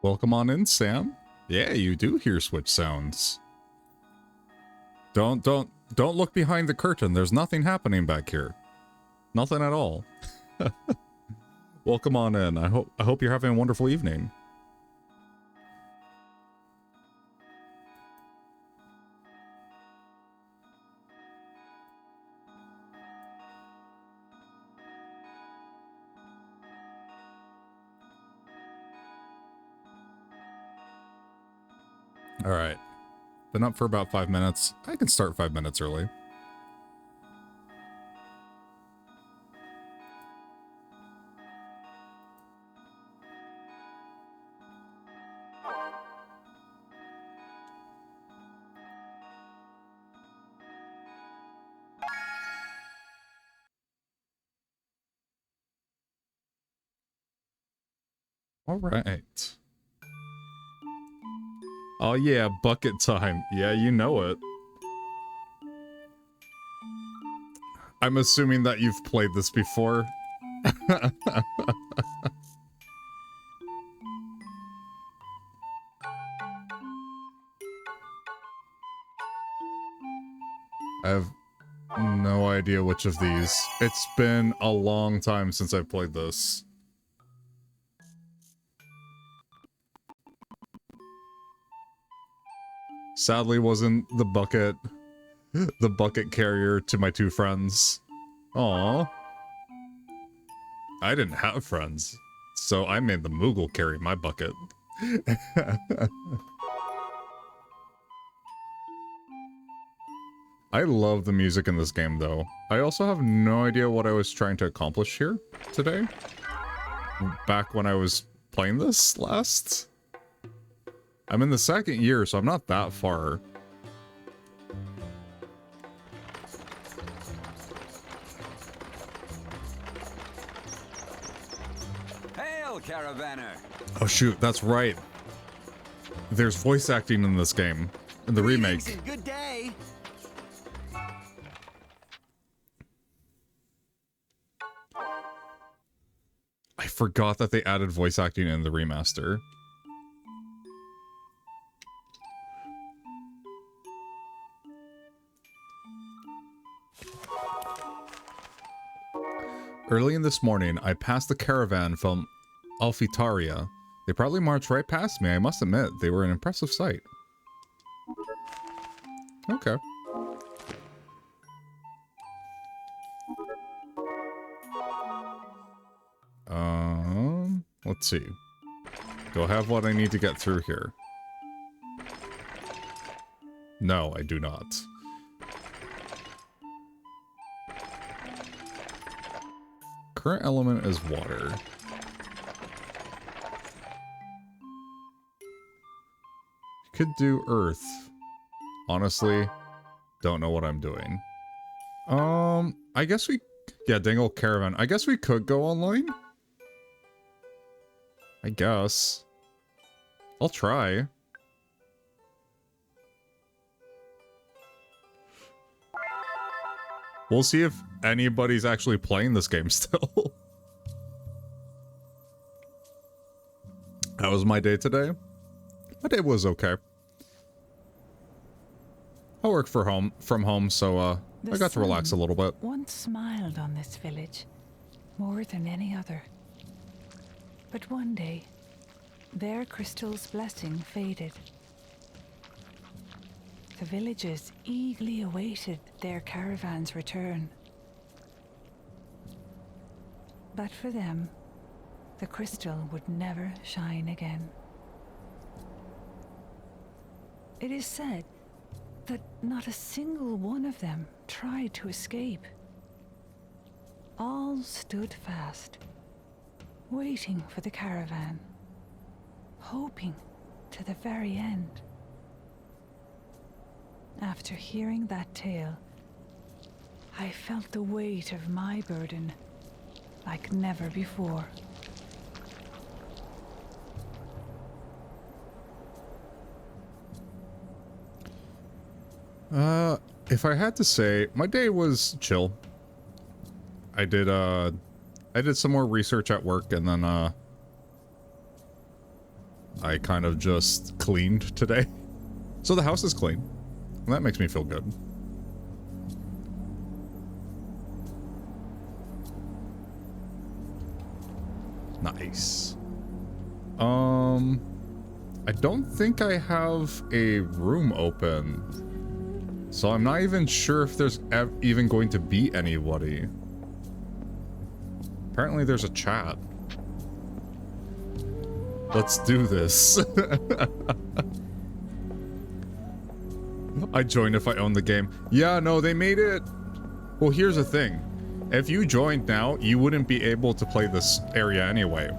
Welcome on in, Sam. Yeah, you do hear switch sounds. Don't look behind the curtain. There's nothing happening back here. Nothing at all. Welcome on in. I hope you're having a wonderful evening. All right. Been up for about 5 minutes. I can start 5 minutes early. All right. Oh yeah, bucket time. Yeah, you know it. I'm assuming that you've played this before. I have no idea which of these. It's been a long time since I've played this. Sadly, wasn't the bucket carrier to my two friends. Aww. I didn't have friends, so I made the Moogle carry my bucket. I love the music in this game, though. I also have no idea what I was trying to accomplish here today. Back when I was playing this last. I'm in the second year, so I'm not that far. Hail, Caravaner! Oh shoot, that's right. There's voice acting in this game, in the remake. Good day. I forgot that they added voice acting in the remaster. Early in this morning, I passed the caravan from Alfitaria. They probably marched right past me. I must admit, they were an impressive sight. Okay. Let's see. Do I have what I need to get through here? No, I do not. Current element is water. Could do earth. Honestly, don't know what I'm doing. I guess we... Yeah, Dingle Caravan. I guess we could go online? I guess. I'll try. We'll see if anybody's actually playing this game still. How was my day today? My day was okay. I work from home, so I got to relax a little bit. Once smiled on this village more than any other. But one day, their crystal's blessing faded. The villagers eagerly awaited their caravan's return. But for them, the crystal would never shine again. It is said that not a single one of them tried to escape. All stood fast, waiting for the caravan, hoping to the very end. After hearing that tale, I felt the weight of my burden like never before. If I had to say, my day was chill. I did some more research at work, and then, I kind of just cleaned today. So the house is clean. And that makes me feel good. Nice. I don't think I have a room open. So I'm not even sure if there's even going to be anybody. Apparently there's a chat. Let's do this. I join if I own the game. Yeah, no, they made it... Well, here's the thing. If you joined now, you wouldn't be able to play this area anyway.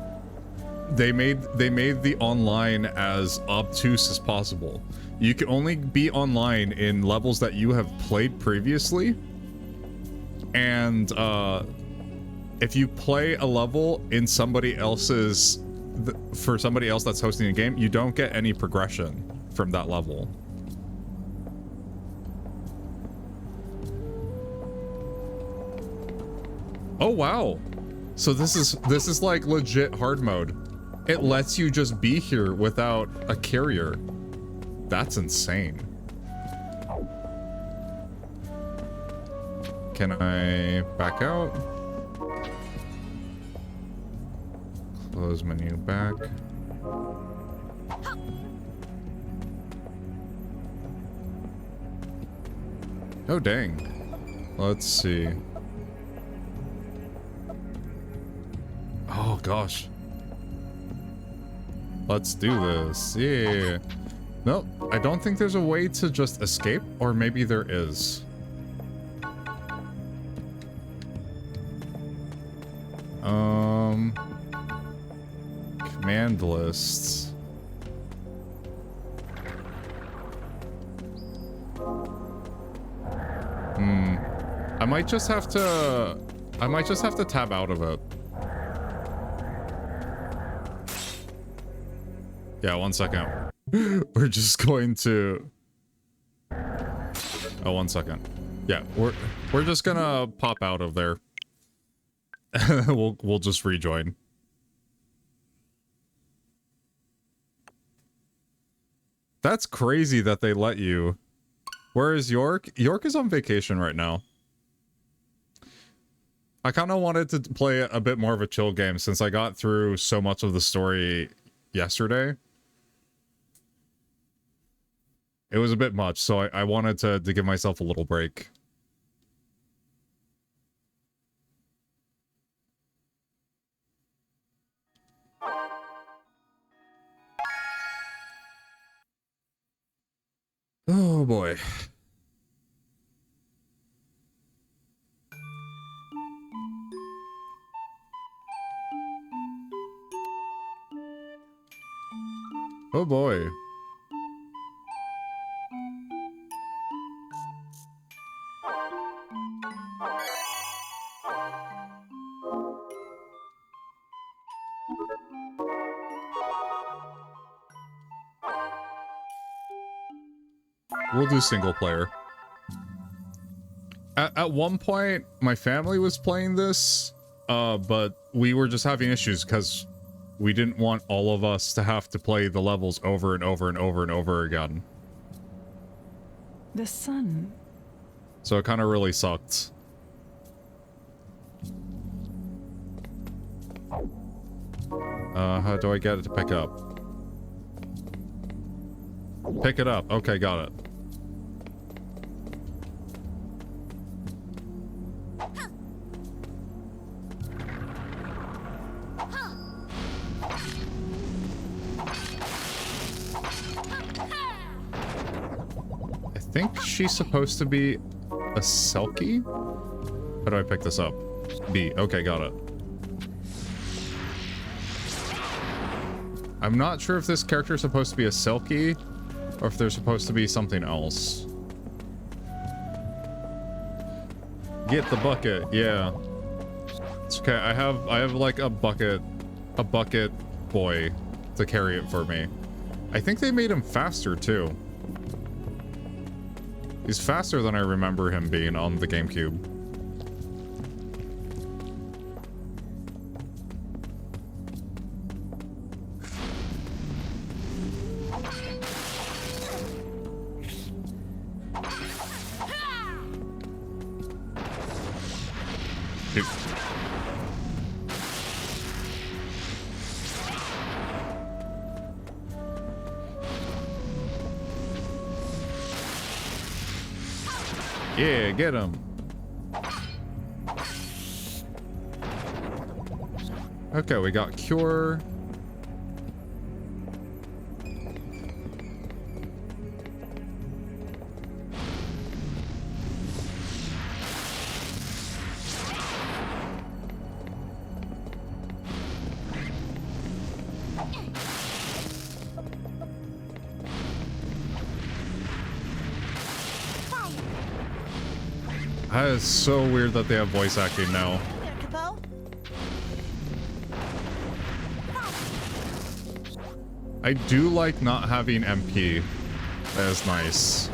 They made the online as obtuse as possible. You can only be online in levels that you have played previously. And if you play a level in somebody else's... for somebody else that's hosting a game, you don't get any progression from that level. Oh wow. So this is like legit hard mode. It lets you just be here without a carrier. That's insane. Can I back out? Close menu back. Oh dang. Let's see. Oh gosh. Let's do this. Yeah. No, I don't think there's a way to just escape, or maybe there is. Command lists. I might just have to tab out of it. Yeah, 1 second. We're just going to... Oh, 1 second. Yeah, we're just gonna pop out of there. We'll just rejoin. That's crazy that they let you. Where is York? York is on vacation right now. I kind of wanted to play a bit more of a chill game since I got through so much of the story yesterday. It was a bit much, so I wanted to give myself a little break. Oh boy. Oh boy. We'll do single player. At one point, my family was playing this, but we were just having issues because we didn't want all of us to have to play the levels over and over and over and over again. The sun. So it kind of really sucked. How do I get it to pick up? Pick it up. Okay, got it. I think she's supposed to be a Selkie? How do I pick this up? B. Okay, got it. I'm not sure if this character is supposed to be a Selkie or if they're supposed to be something else. Get the bucket, yeah. It's okay. I have like a bucket boy to carry it for me. I think they made him faster too. He's faster than I remember him being on the GameCube. Yeah, get him. Okay, we got cure. That is so weird that they have voice acting now. I do like not having MP. That is nice.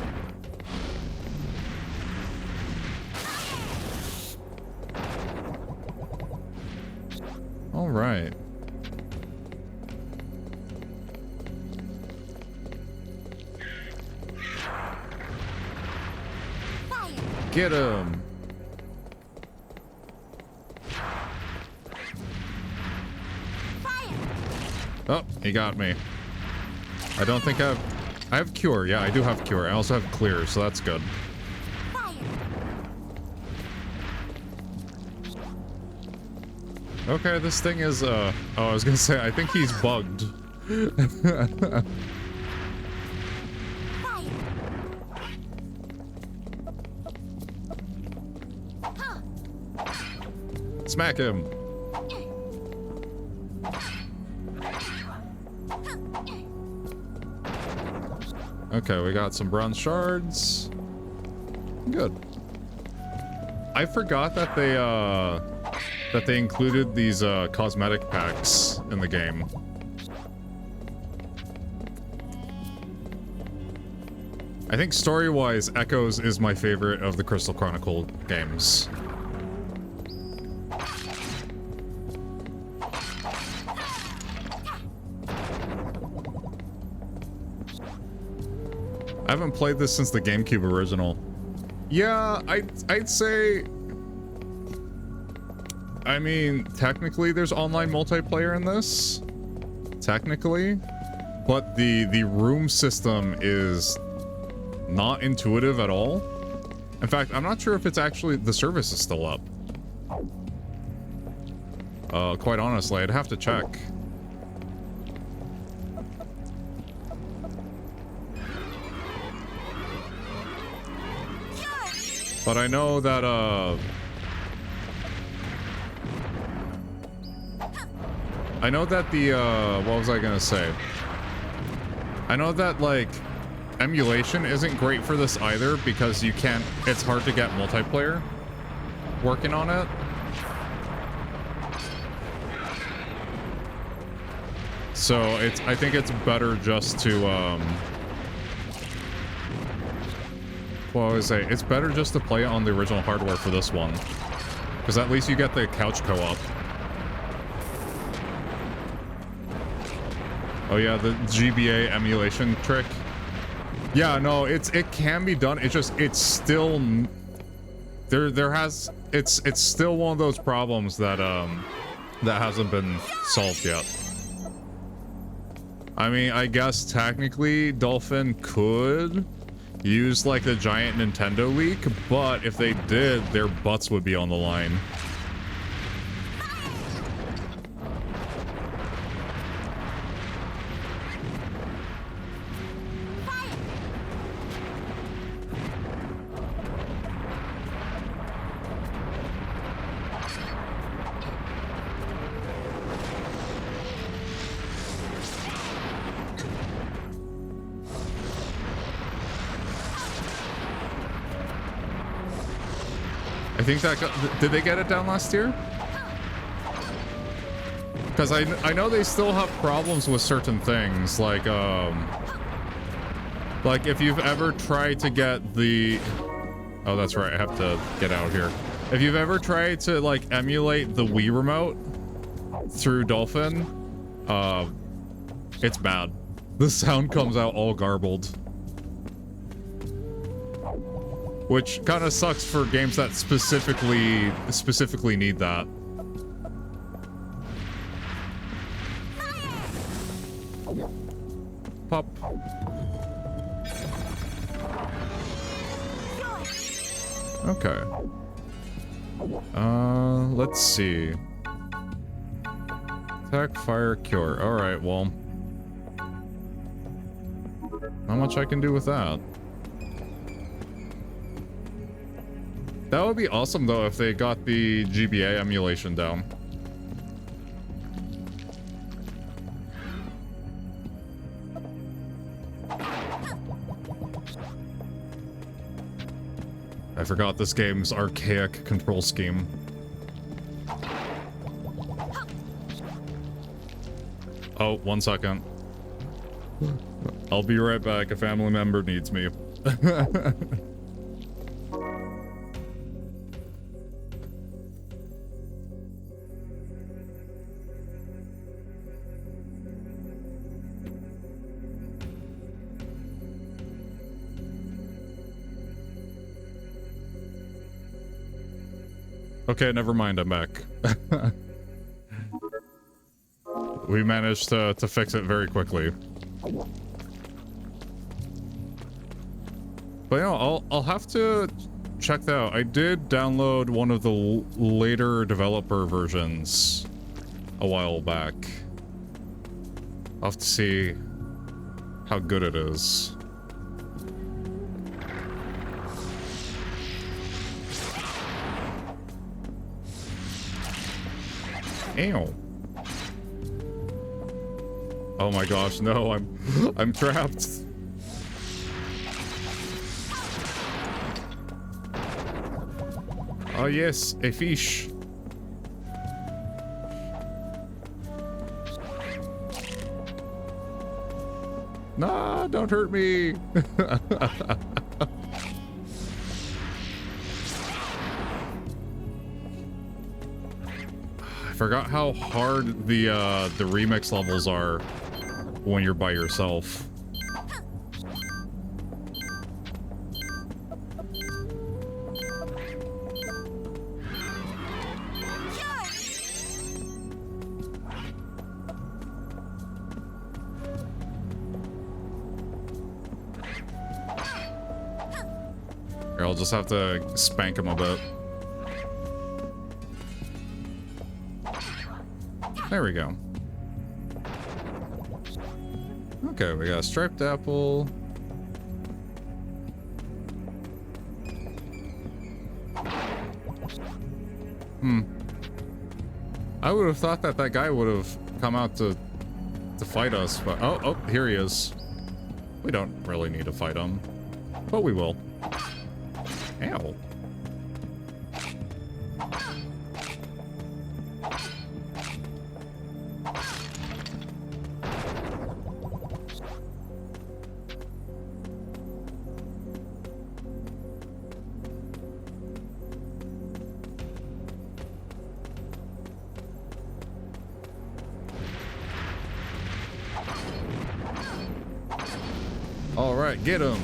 All right. Get him. Oh, he got me. I don't think I have cure. Yeah, I do have cure. I also have clear, so that's good. Okay, this thing is oh, I was gonna say I think he's bugged. Smack him. Okay, we got some bronze shards. Good. I forgot that they included these cosmetic packs in the game. I think story-wise, Echoes is my favorite of the Crystal Chronicle games. I haven't played this since the GameCube original. Yeah, I'd say... I mean, technically there's online multiplayer in this. Technically. But the room system is not intuitive at all. In fact, I'm not sure if it's actually... the service is still up. Quite honestly, I'd have to check. But I know that, I know that the, what was I gonna say? I know that, like, emulation isn't great for this either because you can't, it's hard to get multiplayer working on it. So, I think it's better just to, well, I would say it's better just to play it on the original hardware for this one, because at least you get the couch co-op. Oh yeah, the GBA emulation trick. Yeah, no, it can be done. It's still it's still one of those problems that that hasn't been solved yet. I mean, I guess technically Dolphin could use like the giant Nintendo leak, but if they did, their butts would be on the line. I think that did they get it down last year? Because I know they still have problems with certain things, like if you've ever tried to get the, oh that's right, I have to get out here. If you've ever tried to like emulate the Wii remote through Dolphin, it's bad. The sound comes out all garbled. Which kind of sucks for games that specifically need that. Pop. Okay. Let's see. Attack, fire, cure. Alright, well. Not much I can do with that. That would be awesome, though, if they got the GBA emulation down. I forgot this game's archaic control scheme. Oh, 1 second. I'll be right back. A family member needs me. Okay, never mind, I'm back. We managed to fix it very quickly. But you know, I'll have to check that out. I did download one of the later developer versions a while back. I'll have to see how good it is. Ew. Oh my gosh, no, I'm trapped. Oh yes, a fish. Nah, don't hurt me. I forgot how hard the remix levels are when you're by yourself. Here, I'll just have to spank him a bit. There we go. Okay, we got a striped apple. I would have thought that that guy would have come out to fight us, but oh, here he is. We don't really need to fight him, but we will. Ow. All right, get him.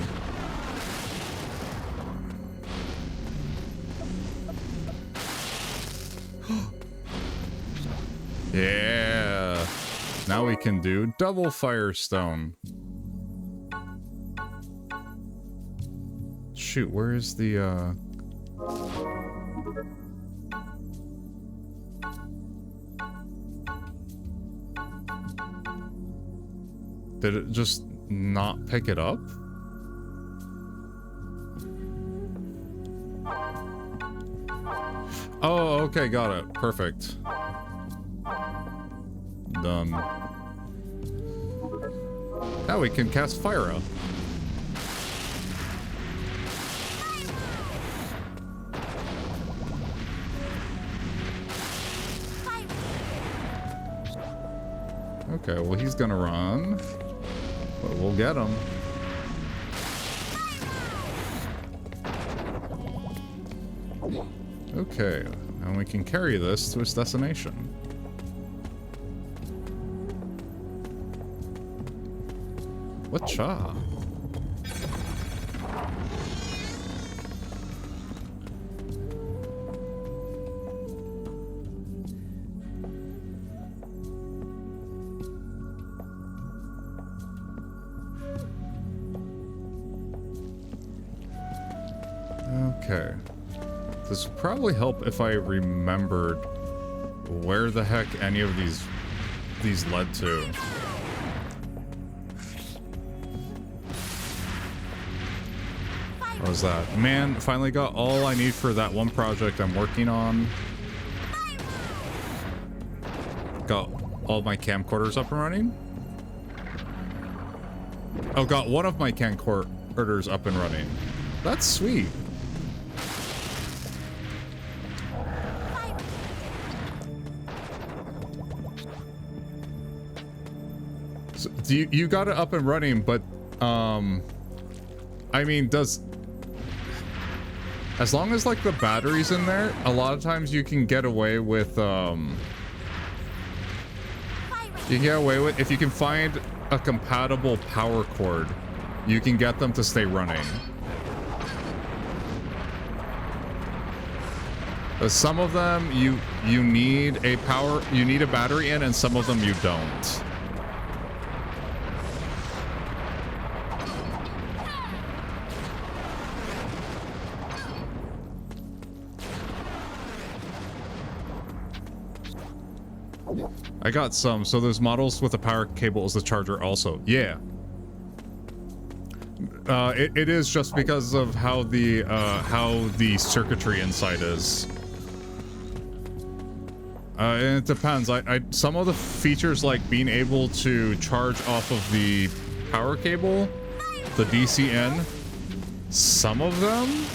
Yeah. Now we can do double firestone. Shoot, where is the Did it just not pick it up? Oh, okay, got it. Perfect. Done. Now we can cast fire up. Okay, well he's gonna run. But we'll get him. Okay, and we can carry this to its destination. Whatcha? Okay. This would probably help if I remembered where the heck any of these led to. What was that? Man, finally got all I need for that one project I'm working on. Got all my camcorders up and running. Oh, got one of my camcorders up and running. That's sweet. So, you got it up and running, but I mean, as long as like the battery's in there, a lot of times you can get away with if you can find a compatible power cord, you can get them to stay running. Some of them you need a battery in, and some of them you don't. I got some. So there's models with a power cable as the charger also. Yeah. It is just because of how the circuitry inside is. And it depends. Some of the features, like being able to charge off of the power cable, the DC in, some of them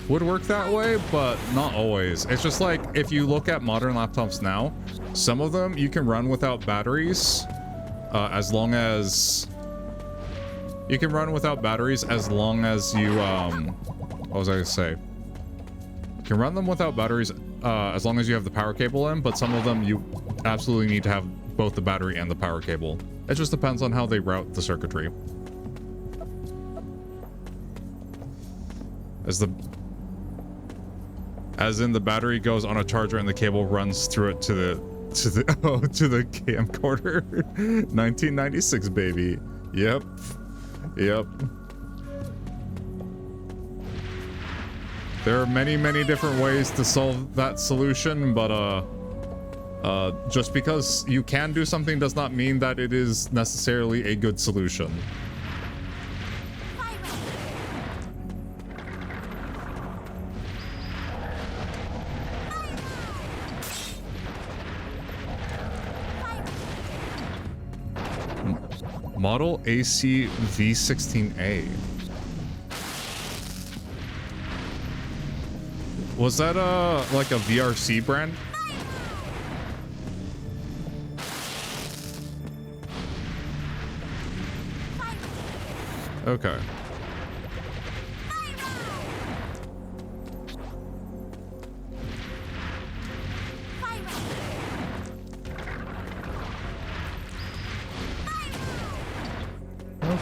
would work that way, but not always. It's just like if you look at modern laptops now, some of them you can run without batteries, as long as you can run without batteries as long as you what was I gonna say? You can run them without batteries as long as you have the power cable in, but some of them you absolutely need to have both the battery and the power cable. It just depends on how they route the circuitry. As in the battery goes on a charger and the cable runs through it to the camcorder. 1996, baby. Yep. There are many different ways to solve that solution, but just because you can do something does not mean that it is necessarily a good solution. Model AC V16A. Was that like a VRC brand? Okay.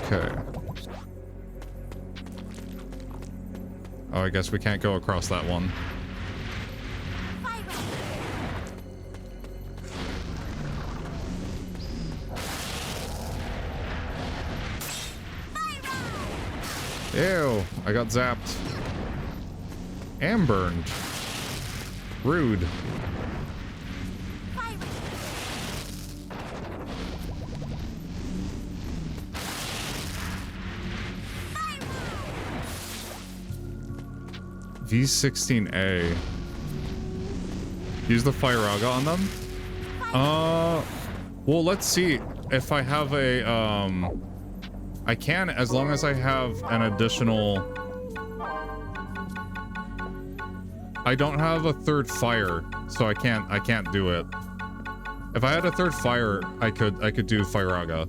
Okay. Oh, I guess we can't go across that one. Ew, I got zapped. And burned. Rude. V16A. Use the Firaga on them? Well, let's see if I have a, I can, as long as I have an additional... I don't have a third fire, so I can't do it. If I had a third fire, I could do Firaga.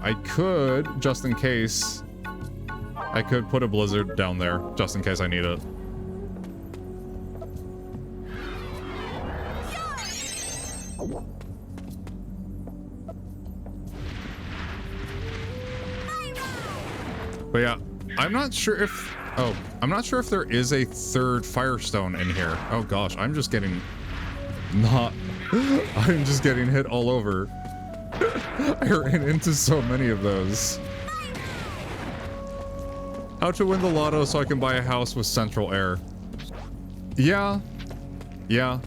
I could, just in case, I could put a blizzard down there, just in case I need it. But yeah, I'm not sure if... Oh, I'm not sure if there is a third Firestone in here. Oh gosh, I'm just getting not I'm just getting hit all over. I ran into so many of those. How to win the lotto so I can buy a house with central air. Yeah. Yeah.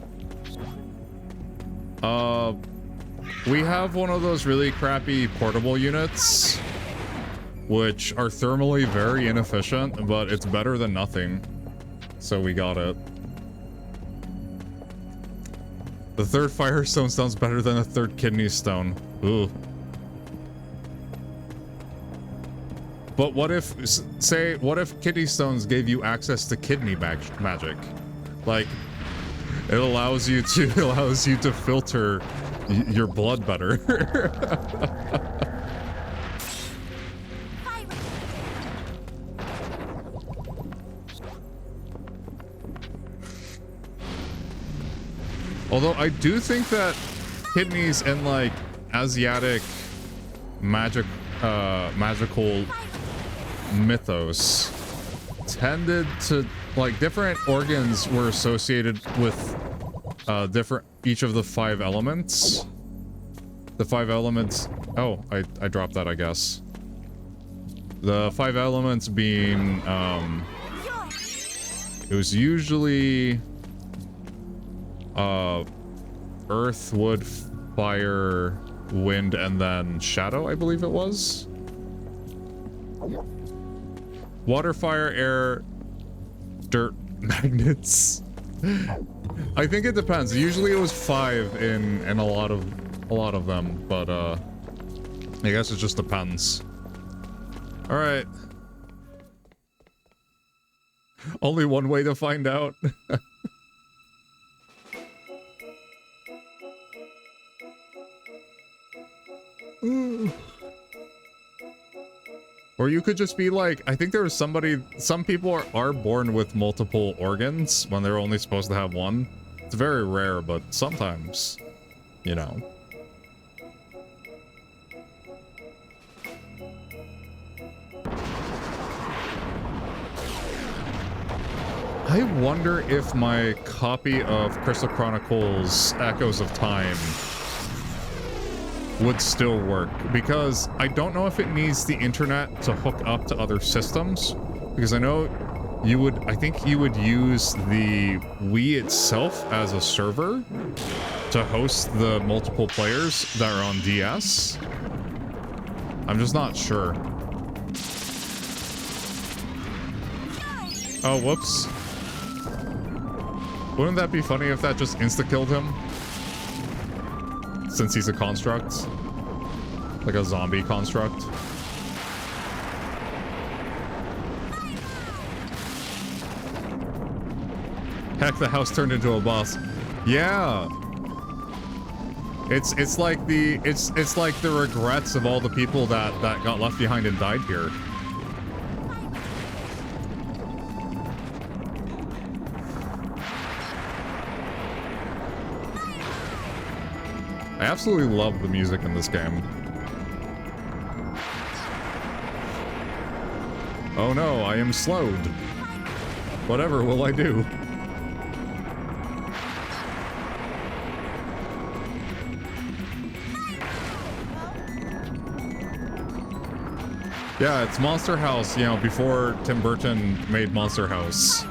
We have one of those really crappy portable units, which are thermally very inefficient, but it's better than nothing. So we got it. The third firestone sounds better than a third kidney stone. Ooh. But what if, say, what if kidney stones gave you access to kidney magic? Like, it allows you to filter your blood better. Although I do think that kidneys and like Asiatic magical mythos tended to, like, different organs were associated with each of the 5 elements. The 5 elements. Oh, I dropped that, I guess. The 5 elements being it was usually earth, wood, fire, wind, and then shadow, I believe it was. Water, fire, air, dirt, magnets. I think it depends. Usually it was 5 in a lot of them, but I guess it just depends. All right. Only one way to find out. Or you could just be like, I think there was some people are born with multiple organs when they're only supposed to have one. It's very rare, but sometimes, you know. I wonder if my copy of Crystal Chronicles Echoes of Time would still work, because I don't know if it needs the internet to hook up to other systems, because I know I think you would use the Wii itself as a server to host the multiple players that are on DS. I'm just not sure. Oh, whoops. Wouldn't that be funny if that just insta-killed him? Since he's a construct. Like a zombie construct. Heck, the house turned into a boss. Yeah. It's like the regrets of all the people that got left behind and died here. I absolutely love the music in this game. Oh no, I am slowed. Whatever will I do? Yeah, it's Monster House, you know, before Tim Burton made Monster House.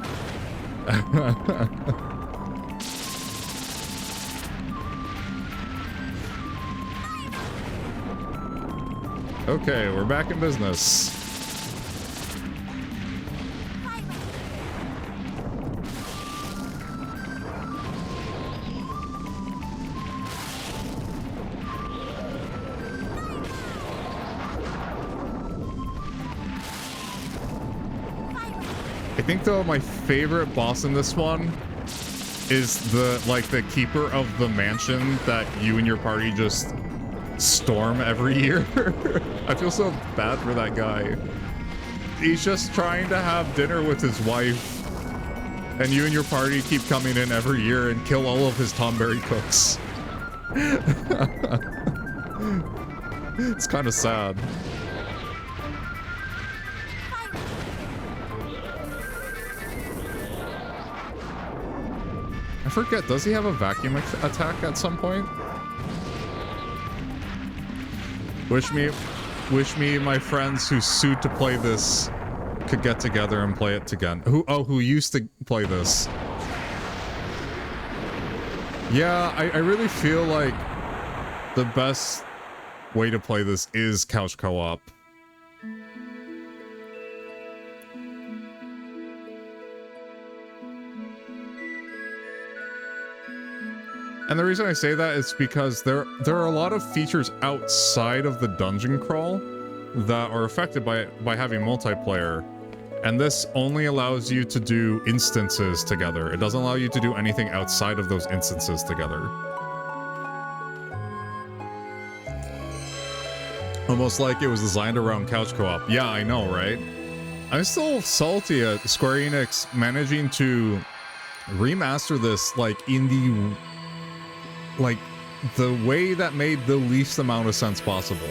Okay, we're back in business. I think, though, my favorite boss in this one is the keeper of the mansion that you and your party just storm every year. I feel so bad for that guy. He's just trying to have dinner with his wife, and you and your party keep coming in every year and kill all of his Tomberry cooks. It's kind of sad. I forget, does he have a vacuum attack at some point? Wish me my friends who sued to play this could get together and play it again. Who used to play this. Yeah, I really feel like the best way to play this is couch co-op. And the reason I say that is because there are a lot of features outside of the dungeon crawl that are affected by having multiplayer. And this only allows you to do instances together. It doesn't allow you to do anything outside of those instances together. Almost like it was designed around couch co-op. Yeah, I know, right? I'm still salty at Square Enix managing to remaster this, like, in the... like, the way that made the least amount of sense possible.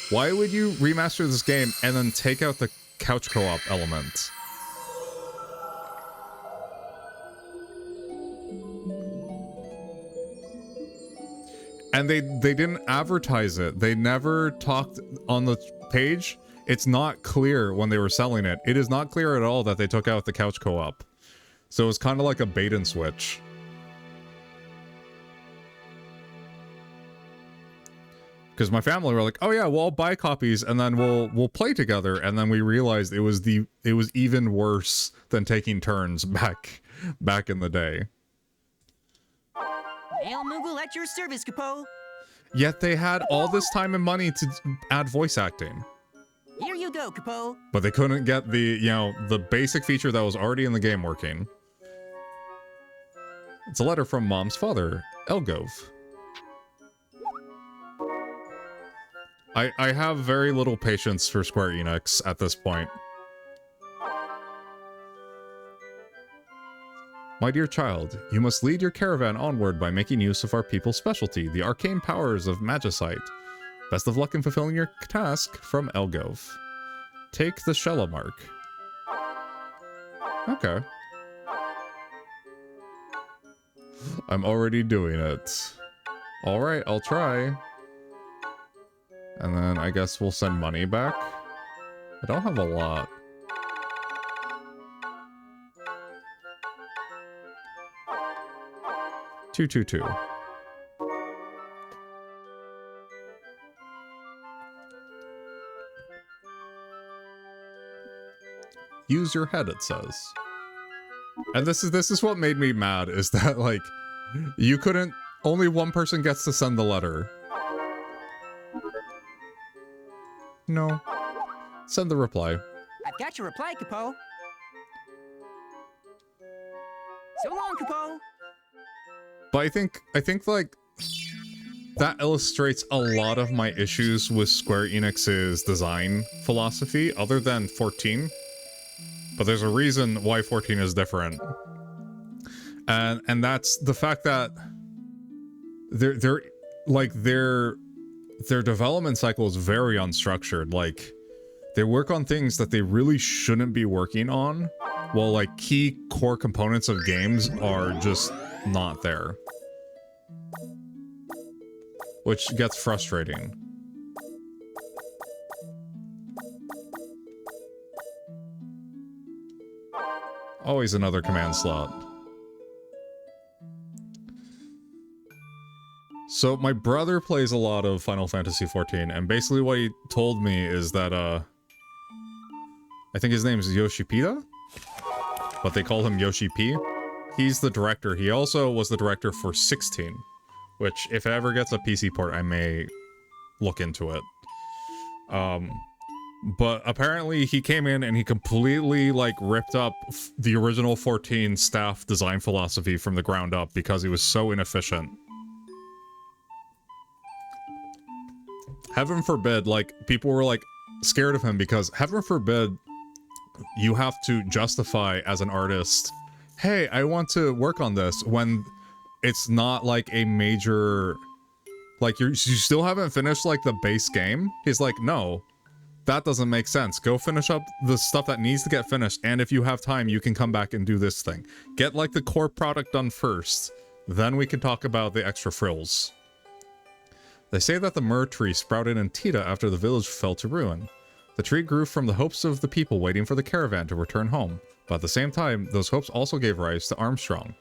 Why would you remaster this game and then take out the couch co-op element? And they didn't advertise it. They never talked on the page. It's not clear when they were selling it. It is not clear at all that they took out the couch co-op. So it's kind of like a bait and switch. Because my family were like, "Oh yeah, we'll all buy copies and then we'll play together." And then we realized it was even worse than taking turns back in the day. Hail Moogle at your service, Capo. Yet they had all this time and money to add voice acting. Here you go, Capo. But they couldn't get the basic feature that was already in the game working. It's a letter from Mom's father, Elgove. I have very little patience for Square Enix at this point. My dear child, you must lead your caravan onward by making use of our people's specialty, the arcane powers of Magicite. Best of luck in fulfilling your task from Elgove. Take the Shella mark. Okay. I'm already doing it. Alright, I'll try. And then I guess we'll send money back. I don't have a lot. $222. Use your head, it says. And this is what made me mad, is that, like, you couldn't... Only one person gets to send the letter. No. Send the reply. I've got your reply, Capo. So long, Capo. But I think like that illustrates a lot of my issues with Square Enix's design philosophy, other than 14. But there's a reason why 14 is different. And that's the fact that their development cycle is very unstructured. Like, they work on things that they really shouldn't be working on, while like key core components of games are just not there. Which gets frustrating. Always another command slot. So my brother plays a lot of Final Fantasy XIV, and basically what he told me is that, I think his name is Yoshipida, but they call him Yoshi P. He's the director. He also was the director for 16, which if it ever gets a PC port, I may look into it. But apparently he came in and he completely, like, ripped up the original 14 staff design philosophy from the ground up because he was so inefficient. Heaven forbid, like, people were, like, scared of him because, heaven forbid, you have to justify as an artist, hey, I want to work on this, when it's not, like, a major... Like, you still haven't finished, like, the base game? He's like, no. that doesn't make sense. Go finish up the stuff that needs to get finished, and if you have time, you can come back and do this thing. Get like the core product done first, then we can talk about the extra frills. They say that the myrrh tree sprouted in Tita after the village fell to ruin. The tree grew from the hopes of the people waiting for the caravan to return home, but at the same time, those hopes also gave rise to Armstrong.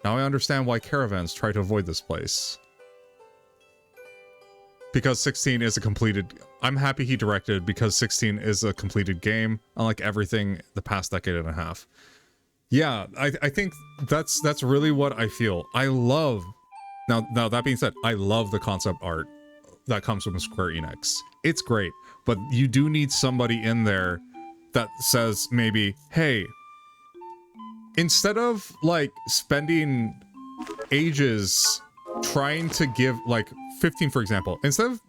Now I understand why caravans try to avoid this place. Because 16 is a completed... I'm happy he directed because 16 is a completed game, unlike everything the past decade and a half. Yeah, I think that's really what I feel. I love... Now that being said, I love the concept art that comes from Square Enix. It's great, but you do need somebody in there that says maybe, hey, instead of like spending ages trying to give, like 15 for example, instead of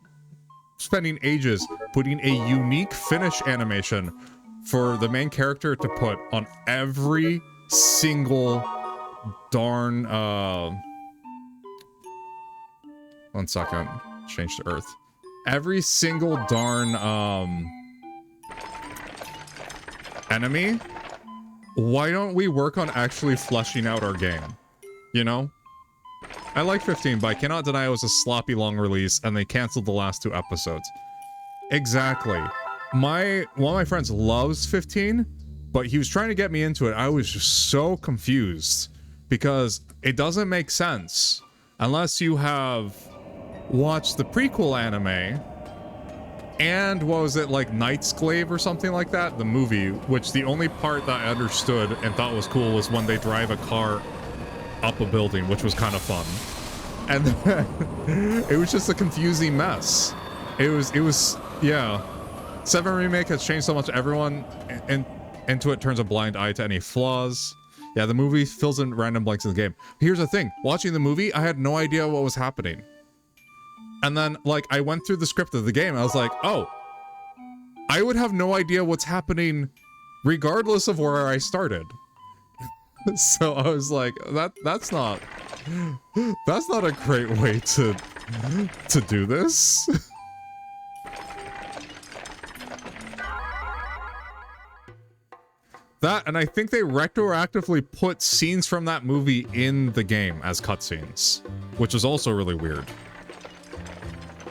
spending ages putting a unique finish animation for the main character to put on every single darn, one second, change to Earth. Every single darn, enemy, why don't we work on actually fleshing out our game? You know? I like 15, but I cannot deny it was a sloppy long release, and they canceled the last 2 episodes. Exactly. One of my friends loves 15, but he was trying to get me into it. I was just so confused, because it doesn't make sense unless you have watched the prequel anime, and what was it, like Knight's Glaive or something like that? The movie, which the only part that I understood and thought was cool was when they drive a car up a building, which was kind of fun. And then, it was just a confusing mess. It was, yeah. 7 Remake has changed so much, everyone into it turns a blind eye to any flaws. Yeah, the movie fills in random blanks in the game. Here's the thing, watching the movie, I had no idea what was happening. And then, like, I went through the script of the game, and I was like, oh, I would have no idea what's happening regardless of where I started. So I was like, that's not a great way to do this. That, and I think they retroactively put scenes from that movie in the game as cutscenes, which is also really weird.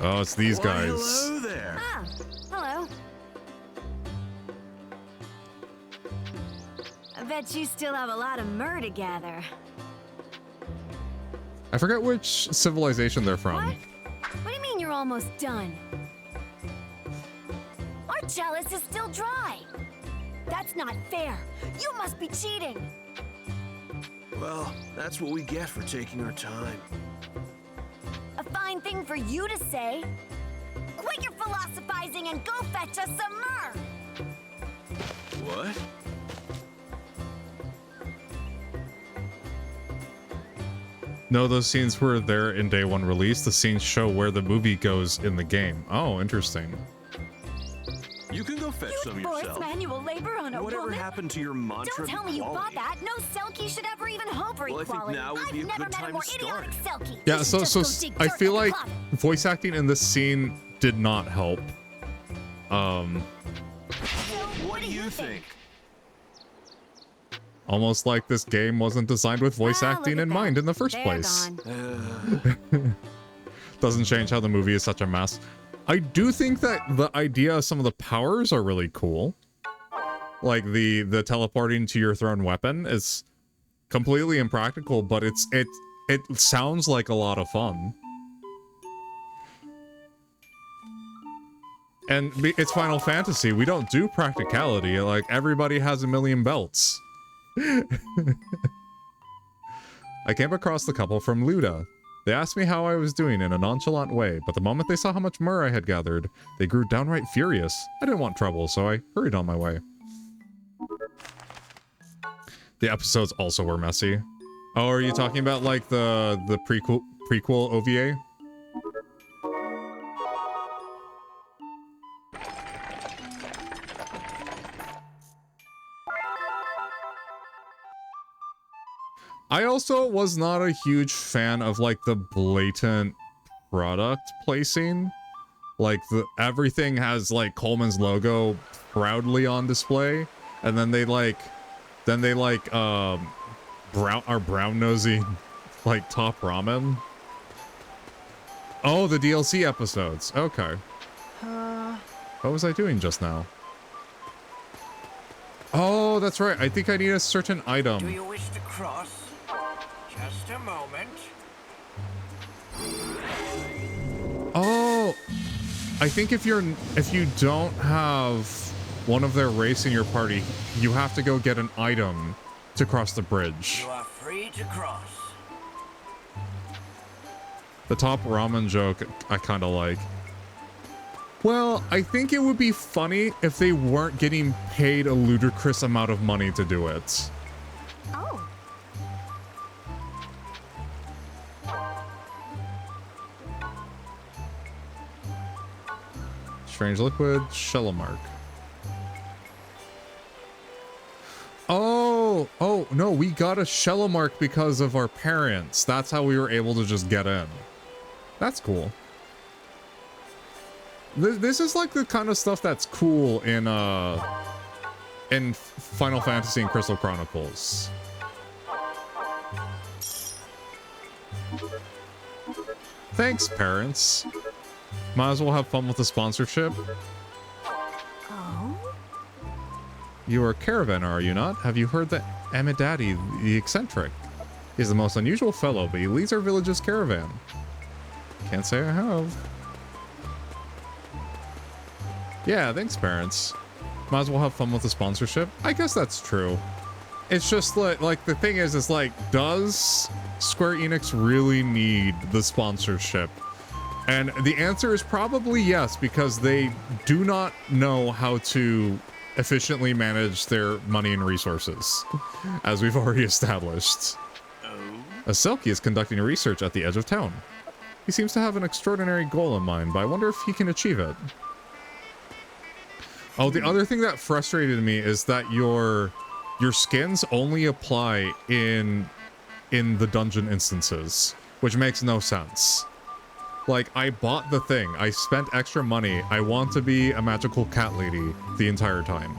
Oh, it's these guys. Hello there. Ah, hello. I bet you still have a lot of myrrh to gather. I forget which civilization they're from. What? What do you mean you're almost done? Our chalice is still dry. That's not fair. You must be cheating. Well, that's what we get for taking our time. A fine thing for you to say. Quit your philosophizing and go fetch us some myrrh. What? No, those scenes were there in day 1 release. The scenes show where the movie goes in the game. Oh, interesting. You can go fetch some Forced yourself. manual labor on a Whatever woman? happened to your mantra Don't of tell me you bought equality? that. No Selkie should ever even hope for Well, I think equality. now would be a I've never good met a time more to start. idiotic Selkie. Yeah, You so should just go dig I dirt feel in the like closet. voice acting in this scene did not help. So, What do you think? Almost like this game wasn't designed with voice Ah, acting look in at mind that. in the first They're place. gone. Doesn't change how the movie is such a mess. I do think that the idea of some of the powers are really cool. Like the teleporting to your thrown weapon is completely impractical, but it sounds like a lot of fun. And it's Final Fantasy. We don't do practicality. Like, everybody has a million belts. I came across the couple from Luda. They asked me how I was doing in a nonchalant way, but the moment they saw how much myrrh I had gathered, they grew downright furious. I didn't want trouble, so I hurried on my way. The episodes also were messy. Oh, are you talking about, like, the prequel OVA? I also was not a huge fan of, like, the blatant product placing. Like everything has like Coleman's logo proudly on display, and then they like brown nosy like top ramen. Oh, the DLC episodes. Okay. What was I doing just now? Oh, that's right. I think I need a certain item. Do you wish to cross? Just a moment. Oh, I think if you don't have one of their race in your party, you have to go get an item to cross the bridge. You are free to cross. The top ramen joke I kind of like. Well, I think it would be funny if they weren't getting paid a ludicrous amount of money to do it. Oh. Strange liquid, Shellomark. Oh, no, we got a Shellomark because of our parents. That's how we were able to just get in. That's cool. This is like the kind of stuff that's cool in Final Fantasy and Crystal Chronicles. Thanks, parents. Might as well have fun with the sponsorship. Oh? You are a caravaner, are you not? Have you heard that Amidaddy, the eccentric? He's the most unusual fellow, but he leads our village's caravan. Can't say I have. Yeah, thanks, parents. Might as well have fun with the sponsorship. I guess that's true. It's just like the thing is like, does Square Enix really need the sponsorship? And the answer is probably yes, because they do not know how to efficiently manage their money and resources, as we've already established. A Selkie is conducting research at the edge of town. He seems to have an extraordinary goal in mind, but I wonder if he can achieve it. Oh, the other thing that frustrated me is that your skins only apply in the dungeon instances, which makes no sense. Like, I bought the thing, I spent extra money, I want to be a magical cat lady the entire time.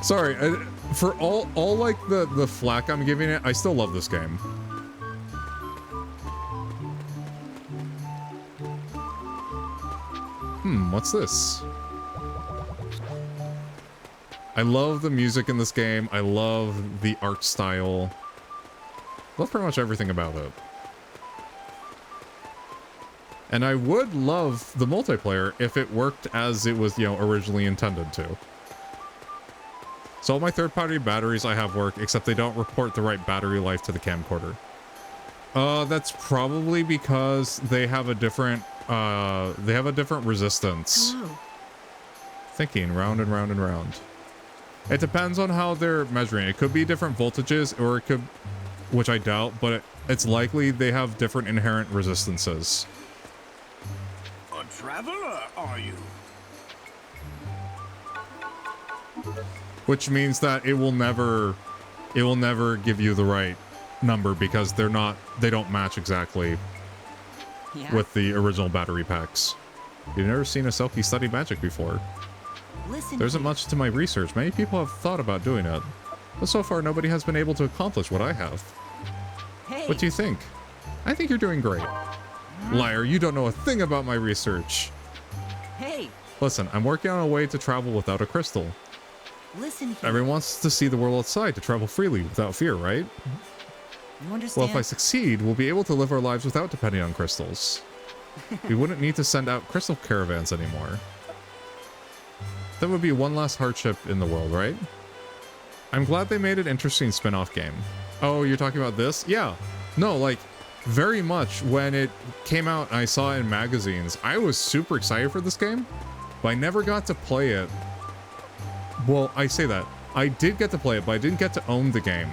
Sorry, for all like the flack I'm giving it, I still love this game. What's this? I love the music in this game. I love the art style. Love pretty much everything about it. And I would love the multiplayer if it worked as it was, originally intended to. So all my third-party batteries I have work, except they don't report the right battery life to the camcorder. That's probably because they have a different resistance. Oh. Thinking round and round and round. It depends on how they're measuring. It could be different voltages, or it could, which I doubt, but it's likely they have different inherent resistances. A traveler, are you? Which means that it will never give you the right number because they don't match exactly with the original battery packs. You've never seen a Selkie study magic before. Listen. There isn't much to my research. Many people have thought about doing it, but so far nobody has been able to accomplish what I have. Hey. What do you think? I think you're doing great. Liar, you don't know a thing about my research. Hey. Listen, I'm working on a way to travel without a crystal. Listen here. Everyone wants to see the world outside, to travel freely without fear, right? You understand? Well, if I succeed, we'll be able to live our lives without depending on crystals. We wouldn't need to send out crystal caravans anymore. That would be one less hardship in the world, right? I'm glad they made an interesting spin-off game. Oh, you're talking about this? Yeah. No, like, very much when it came out and I saw it in magazines, I was super excited for this game, but I never got to play it. Well, I say that. I did get to play it, but I didn't get to own the game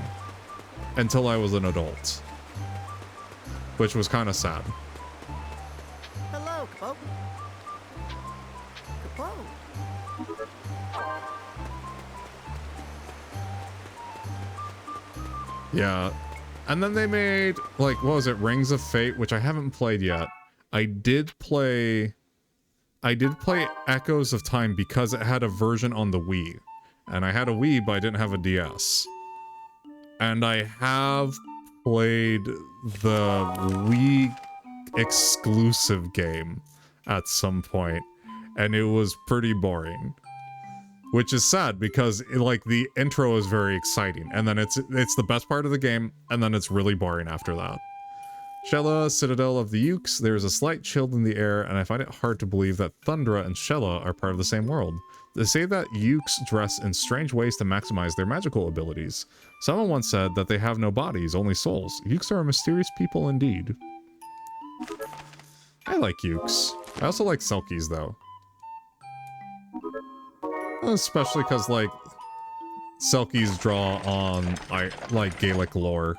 until I was an adult, which was kind of sad. Hello, Capo. Capo. Yeah, And then they made, like, what was it? Rings of Fate, which I haven't played yet. I did play Echoes of Time because it had a version on the Wii. And I had a Wii, but I didn't have a DS. And I have played the Wii exclusive game at some point, and it was pretty boring. Which is sad because like the intro is very exciting, and then it's the best part of the game, and then it's really boring after that. Shella, Citadel of the Ukes, there is a slight chill in the air, and I find it hard to believe that Thundra and Shella are part of the same world. They say that Ukes dress in strange ways to maximize their magical abilities. Someone once said that they have no bodies, only souls. Ukes are a mysterious people indeed. I like Ukes. I also like Selkies, though. Especially because, like, Selkies draw on, like, Gaelic lore.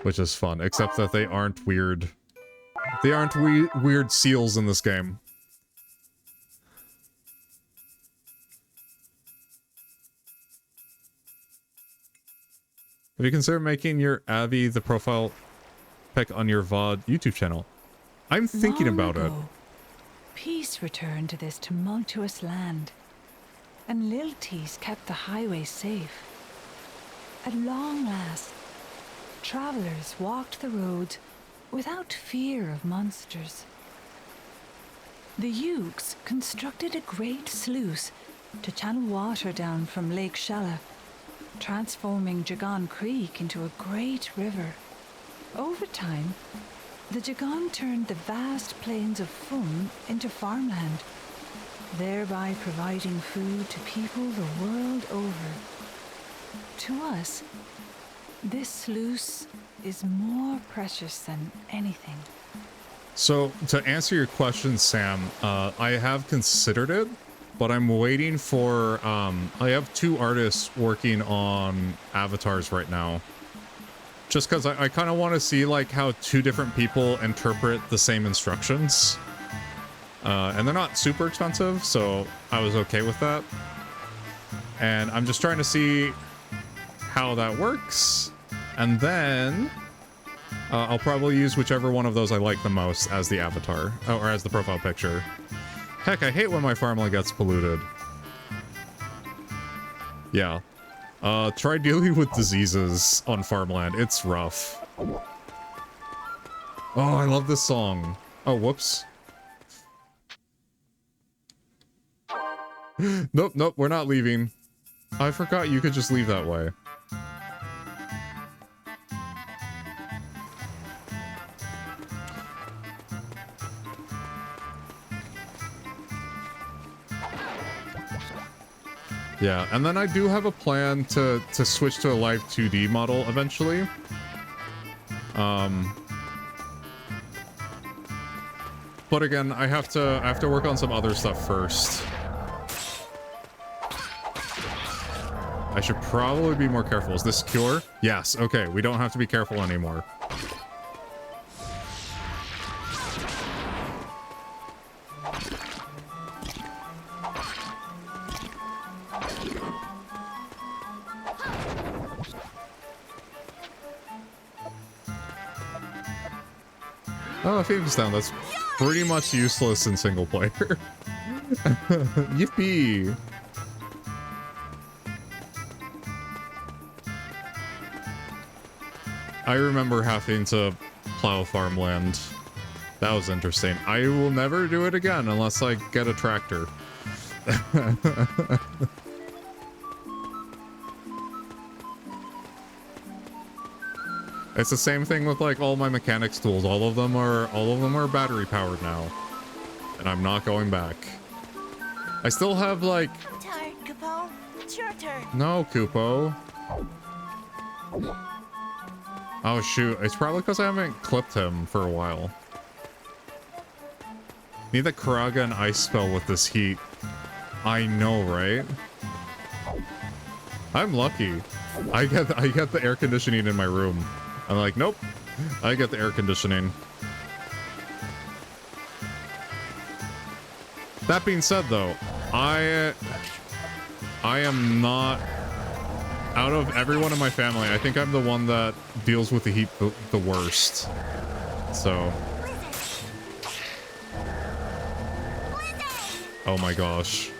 Which is fun, except that they aren't weird. They aren't weird seals in this game. Have you considered making your Abby the profile pic on your VOD YouTube channel? I'm thinking about it. Peace returned to this tumultuous land, and Lilties kept the highway safe. At long last, travelers walked the roads without fear of monsters. The Ukes constructed a great sluice to channel water down from Lake Shella, transforming Jagon Creek into a great river. Over time, the Jagon turned the vast plains of Fum into farmland, thereby providing food to people the world over. To us, this sluice is more precious than anything. So, to answer your question, Sam, I have considered it, but I'm waiting for, I have 2 artists working on avatars right now. Just because I kind of want to see, like, how 2 different people interpret the same instructions. And they're not super expensive, so I was okay with that. And I'm just trying to see how that works. And then I'll probably use whichever one of those I like the most as the avatar, or as the profile picture. Heck, I hate when my farmland gets polluted. Yeah. Try dealing with diseases on farmland. It's rough. Oh, I love this song. Oh, whoops. Nope, we're not leaving. I forgot you could just leave that way. Yeah, and then I do have a plan to switch to a live 2D model eventually. But again, I have to work on some other stuff first. I should probably be more careful. Is this cure? Yes, okay, we don't have to be careful anymore. Oh, Phoenix Down, that's pretty much useless in single player. Yippee! I remember having to plow farmland. That was interesting. I will never do it again unless I get a tractor. It's the same thing with like all my mechanics tools. All of them are battery powered now. And I'm not going back. I still have like... I'm tired, Kupo. It's your turn. No, Kupo. Oh shoot, it's probably because I haven't clipped him for a while. Need the Karaga and ice spell with this heat. I know, right? I'm lucky. I get the air conditioning in my room. I'm like, nope, I get the air conditioning. That being said, though, I am not out of everyone in my family, I think I'm the one that deals with the heat the worst. So. Oh my gosh.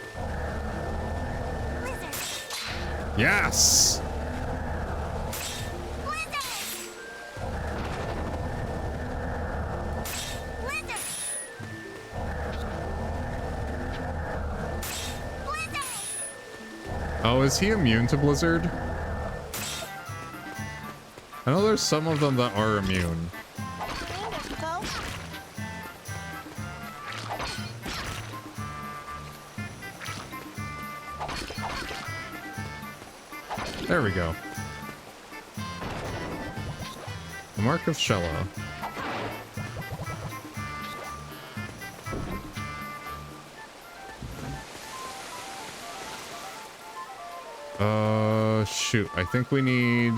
Yes! Oh, is he immune to Blizzard? I know there's some of them that are immune. There we go. The Mark of Shella. Shoot. I think we need...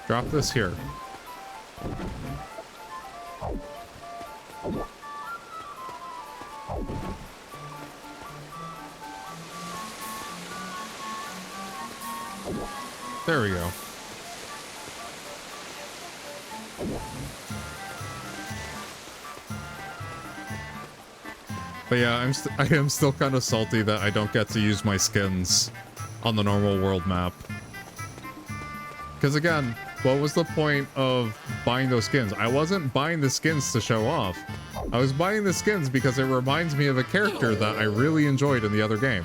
Drop this here. There we go. But yeah, I am still kind of salty that I don't get to use my skins on the normal world map. Because again, what was the point of buying those skins? I wasn't buying the skins to show off. I was buying the skins because it reminds me of a character that I really enjoyed in the other game.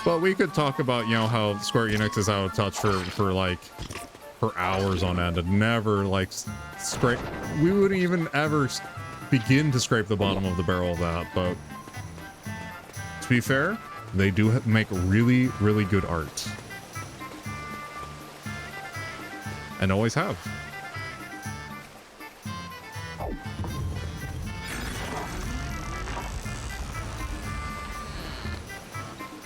But we could talk about, you know, how Square Enix is out of touch for hours on end and never like scrape. We wouldn't even ever begin to scrape the bottom of the barrel of that. But to be fair, they do make really, really good art, and always have.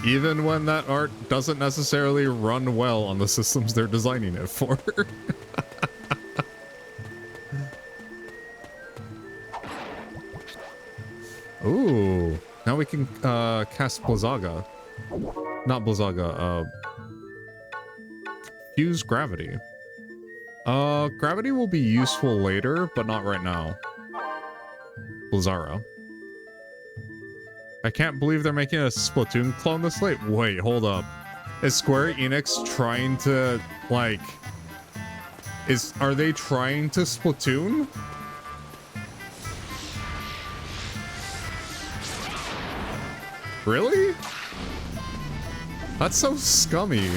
Even when that art doesn't necessarily run well on the systems they're designing it for. Ooh. Now we can cast Blizzaga. Not Blizzaga, Fuse Gravity. Gravity will be useful later, but not right now. Blizzara. I can't believe they're making a Splatoon clone this late. Wait, hold up. Is Square Enix trying to, like... Are they trying to Splatoon? Really? That's so scummy.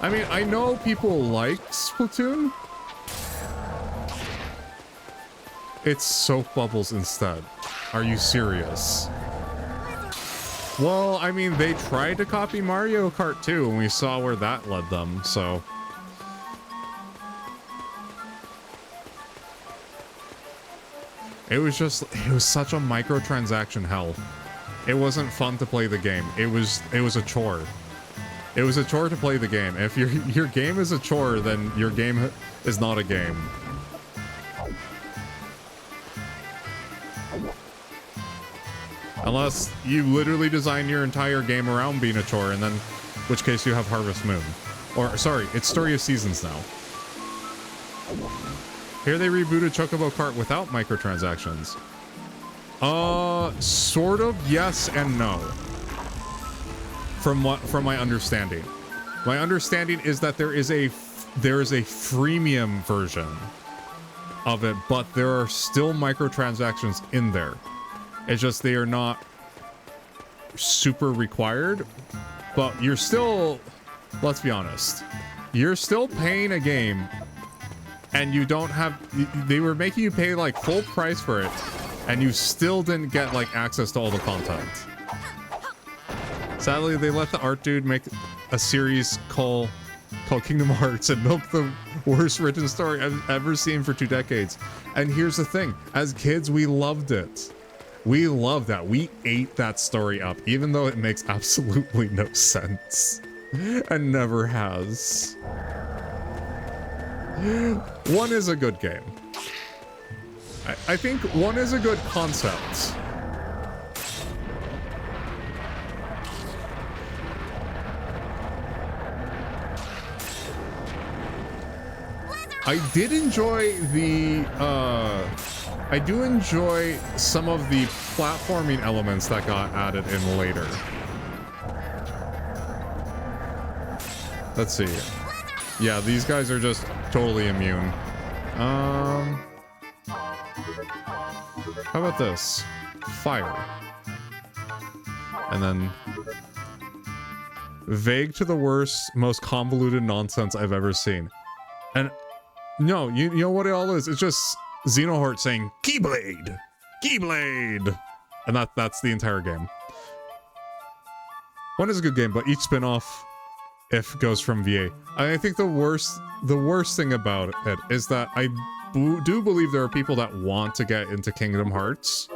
I mean, I know people like Splatoon. It's soap bubbles instead. Are you serious? Well, I mean, they tried to copy Mario Kart 2, and we saw where that led them, so... It was such a microtransaction hell. It wasn't fun to play the game. It was a chore. It was a chore to play the game. If your game is a chore, then your game is not a game. Unless you literally design your entire game around being a chore, and then, in which case you have Harvest Moon. Or, sorry, it's Story of Seasons now. Here they rebooted Chocobo Kart without microtransactions. Sort of yes and no. From my understanding. My understanding is that there is a freemium version of it, but there are still microtransactions in there. It's just they are not super required, but you're still, let's be honest, you're still paying a game, and you don't have, they were making you pay like full price for it, and you still didn't get like access to all the content. Sadly, they let the art dude make a series called Kingdom Hearts and milk the worst written story I've ever seen for 2 decades. And here's the thing, as kids, we loved it. We loved that. We ate that story up, even though it makes absolutely no sense. And never has. 1 is a good game. I think 1 is a good concept. I did enjoy the, I do enjoy some of the platforming elements that got added in later. Let's see. Yeah, these guys are just totally immune. How about this? Fire. And then vague to the worst, most convoluted nonsense I've ever seen. And no, you know what it all is? It's just Xenoheart saying, Keyblade! Keyblade! And that's the entire game. 1 is a good game, but each spin-off, if goes from VA. I think the worst thing about it is that I do believe there are people that want to get into Kingdom Hearts,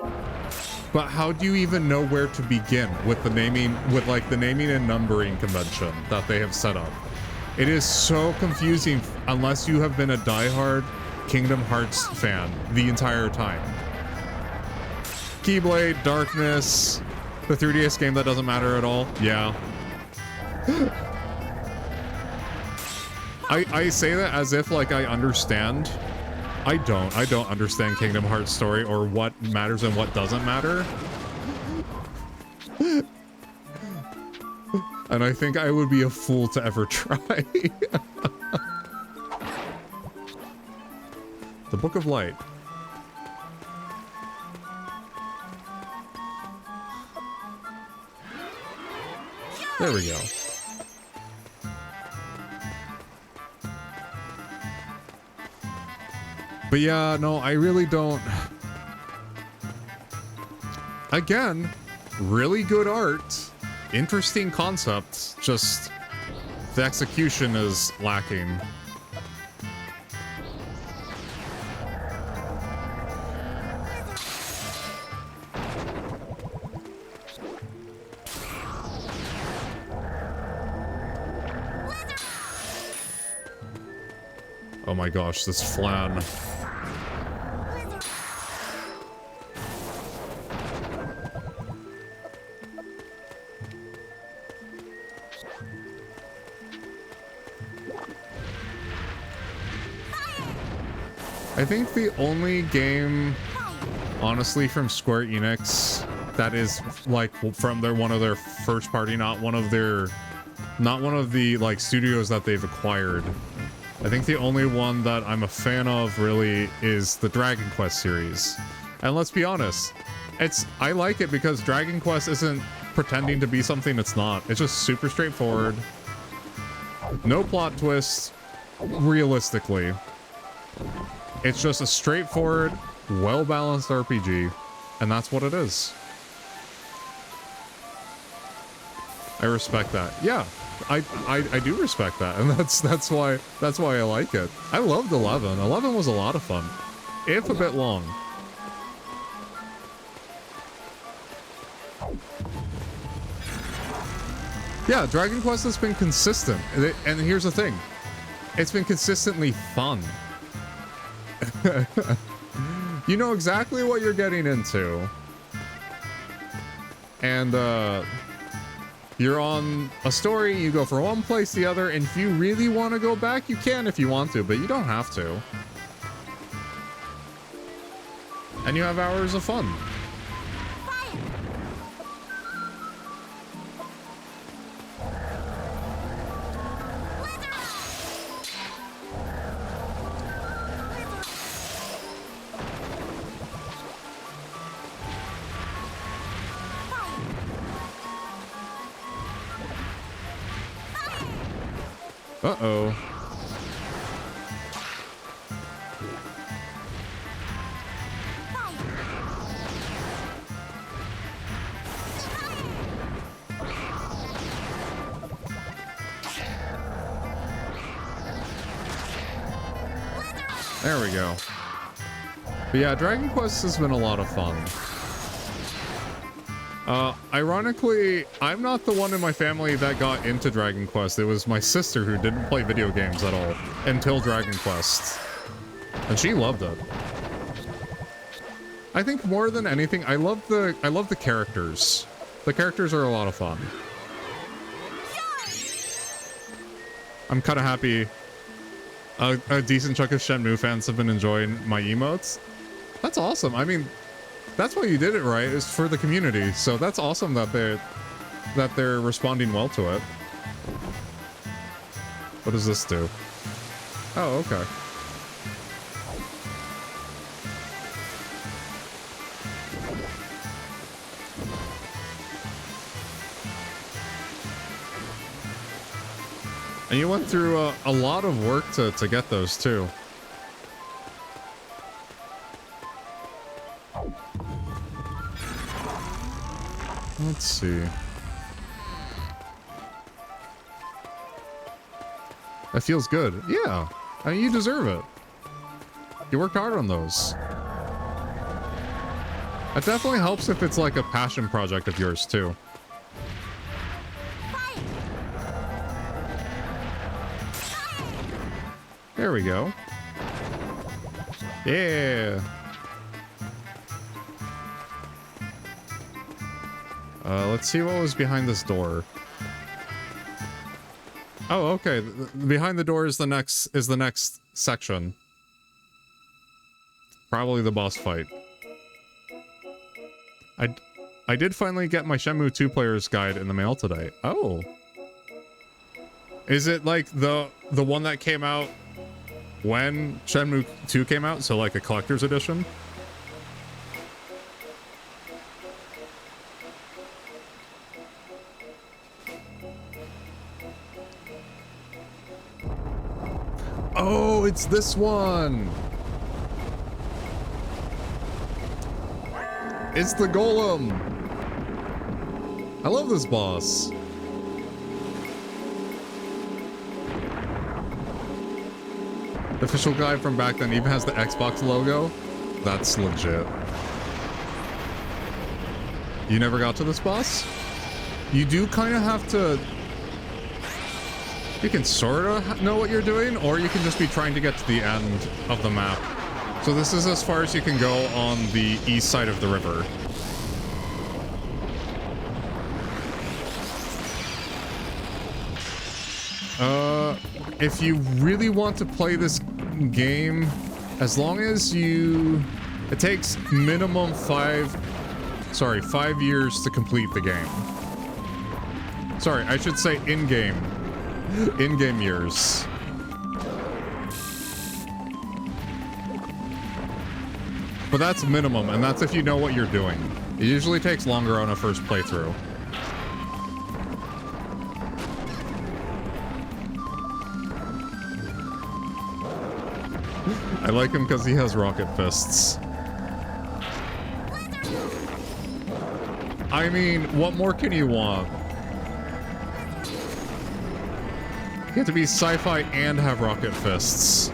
but how do you even know where to begin with the naming, with like the naming and numbering convention that they have set up? It is so confusing unless you have been a diehard Kingdom Hearts fan the entire time. Keyblade, Darkness, the 3DS game that doesn't matter at all. Yeah. I say that as if like I understand. I don't understand Kingdom Hearts story or what matters and what doesn't matter. And I think I would be a fool to ever try. The Book of Light. There we go. But yeah, no, I really don't. Again, really good art. Interesting concept, just the execution is lacking. Oh my gosh, this flan. I think the only game, honestly, from Square Enix that is like from one of their first party, not one of the like studios that they've acquired. I think the only one that I'm a fan of really is the Dragon Quest series. And let's be honest, I like it because Dragon Quest isn't pretending to be something it's not. It's just super straightforward. No plot twists, realistically. It's just a straightforward, well-balanced RPG, and that's what it is. I respect that. Yeah, I do respect that, and that's why I like it. I loved 11. 11 was a lot of fun, if a bit long. Yeah, Dragon Quest has been consistent, and here's the thing. It's been consistently fun. You know exactly what you're getting into. And, you're on a story, you go from one place to the other, and if you really want to go back, you can if you want to, but you don't have to. And you have hours of fun. Uh-oh. There we go. But yeah, Dragon Quest has been a lot of fun. Ironically, I'm not the one in my family that got into Dragon Quest. It was my sister who didn't play video games at all until Dragon Quest. And she loved it. I think more than anything, I love the characters. The characters are a lot of fun. I'm kind of happy. A decent chunk of Shenmue fans have been enjoying my emotes. That's awesome. I mean, that's why you did it, right? It's for the community. So that's awesome that they're responding well to it. What does this do? Oh, okay. And you went through a lot of work to get those too. Let's see. That feels good. Yeah. I mean, you deserve it. You worked hard on those. It definitely helps if it's like a passion project of yours too. There we go. Yeah. Let's see what was behind this door. Oh, okay. Behind the door is the next section. Probably the boss fight. I did finally get my Shenmue 2 player's guide in the mail today. Oh. Is it like the one that came out when Shenmue 2 came out? So like a collector's edition? Oh, it's this one. It's the Golem. I love this boss. The official guide from back then even has the Xbox logo. That's legit. You never got to this boss? You do kind of have to... You can sort of know what you're doing, or you can just be trying to get to the end of the map. So this is as far as you can go on the east side of the river. If you really want to play this game, as long as you... It takes minimum 5 years to complete the game. Sorry, I should say in-game. In-game years. But that's minimum, and that's if you know what you're doing. It usually takes longer on a first playthrough. I like him because he has rocket fists. I mean, what more can you want? You have to be sci-fi and have rocket fists.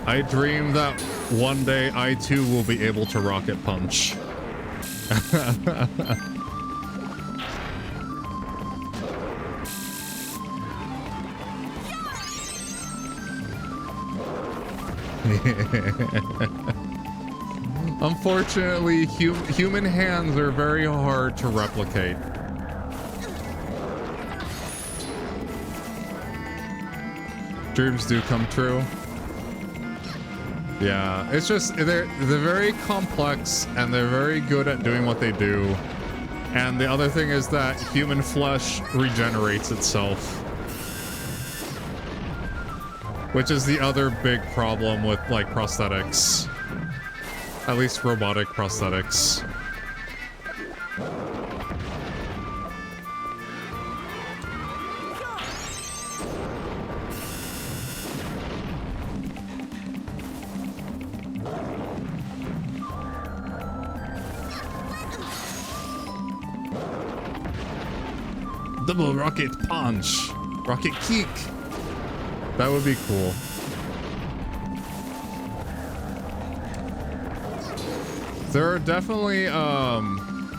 I dream that one day I too will be able to rocket punch. Unfortunately, human hands are very hard to replicate. Dreams do come true. Yeah, it's just they're very complex and they're very good at doing what they do. And the other thing is that human flesh regenerates itself, which is the other big problem with like prosthetics. At least robotic prosthetics. Double rocket punch. Rocket kick. That would be cool. There are definitely,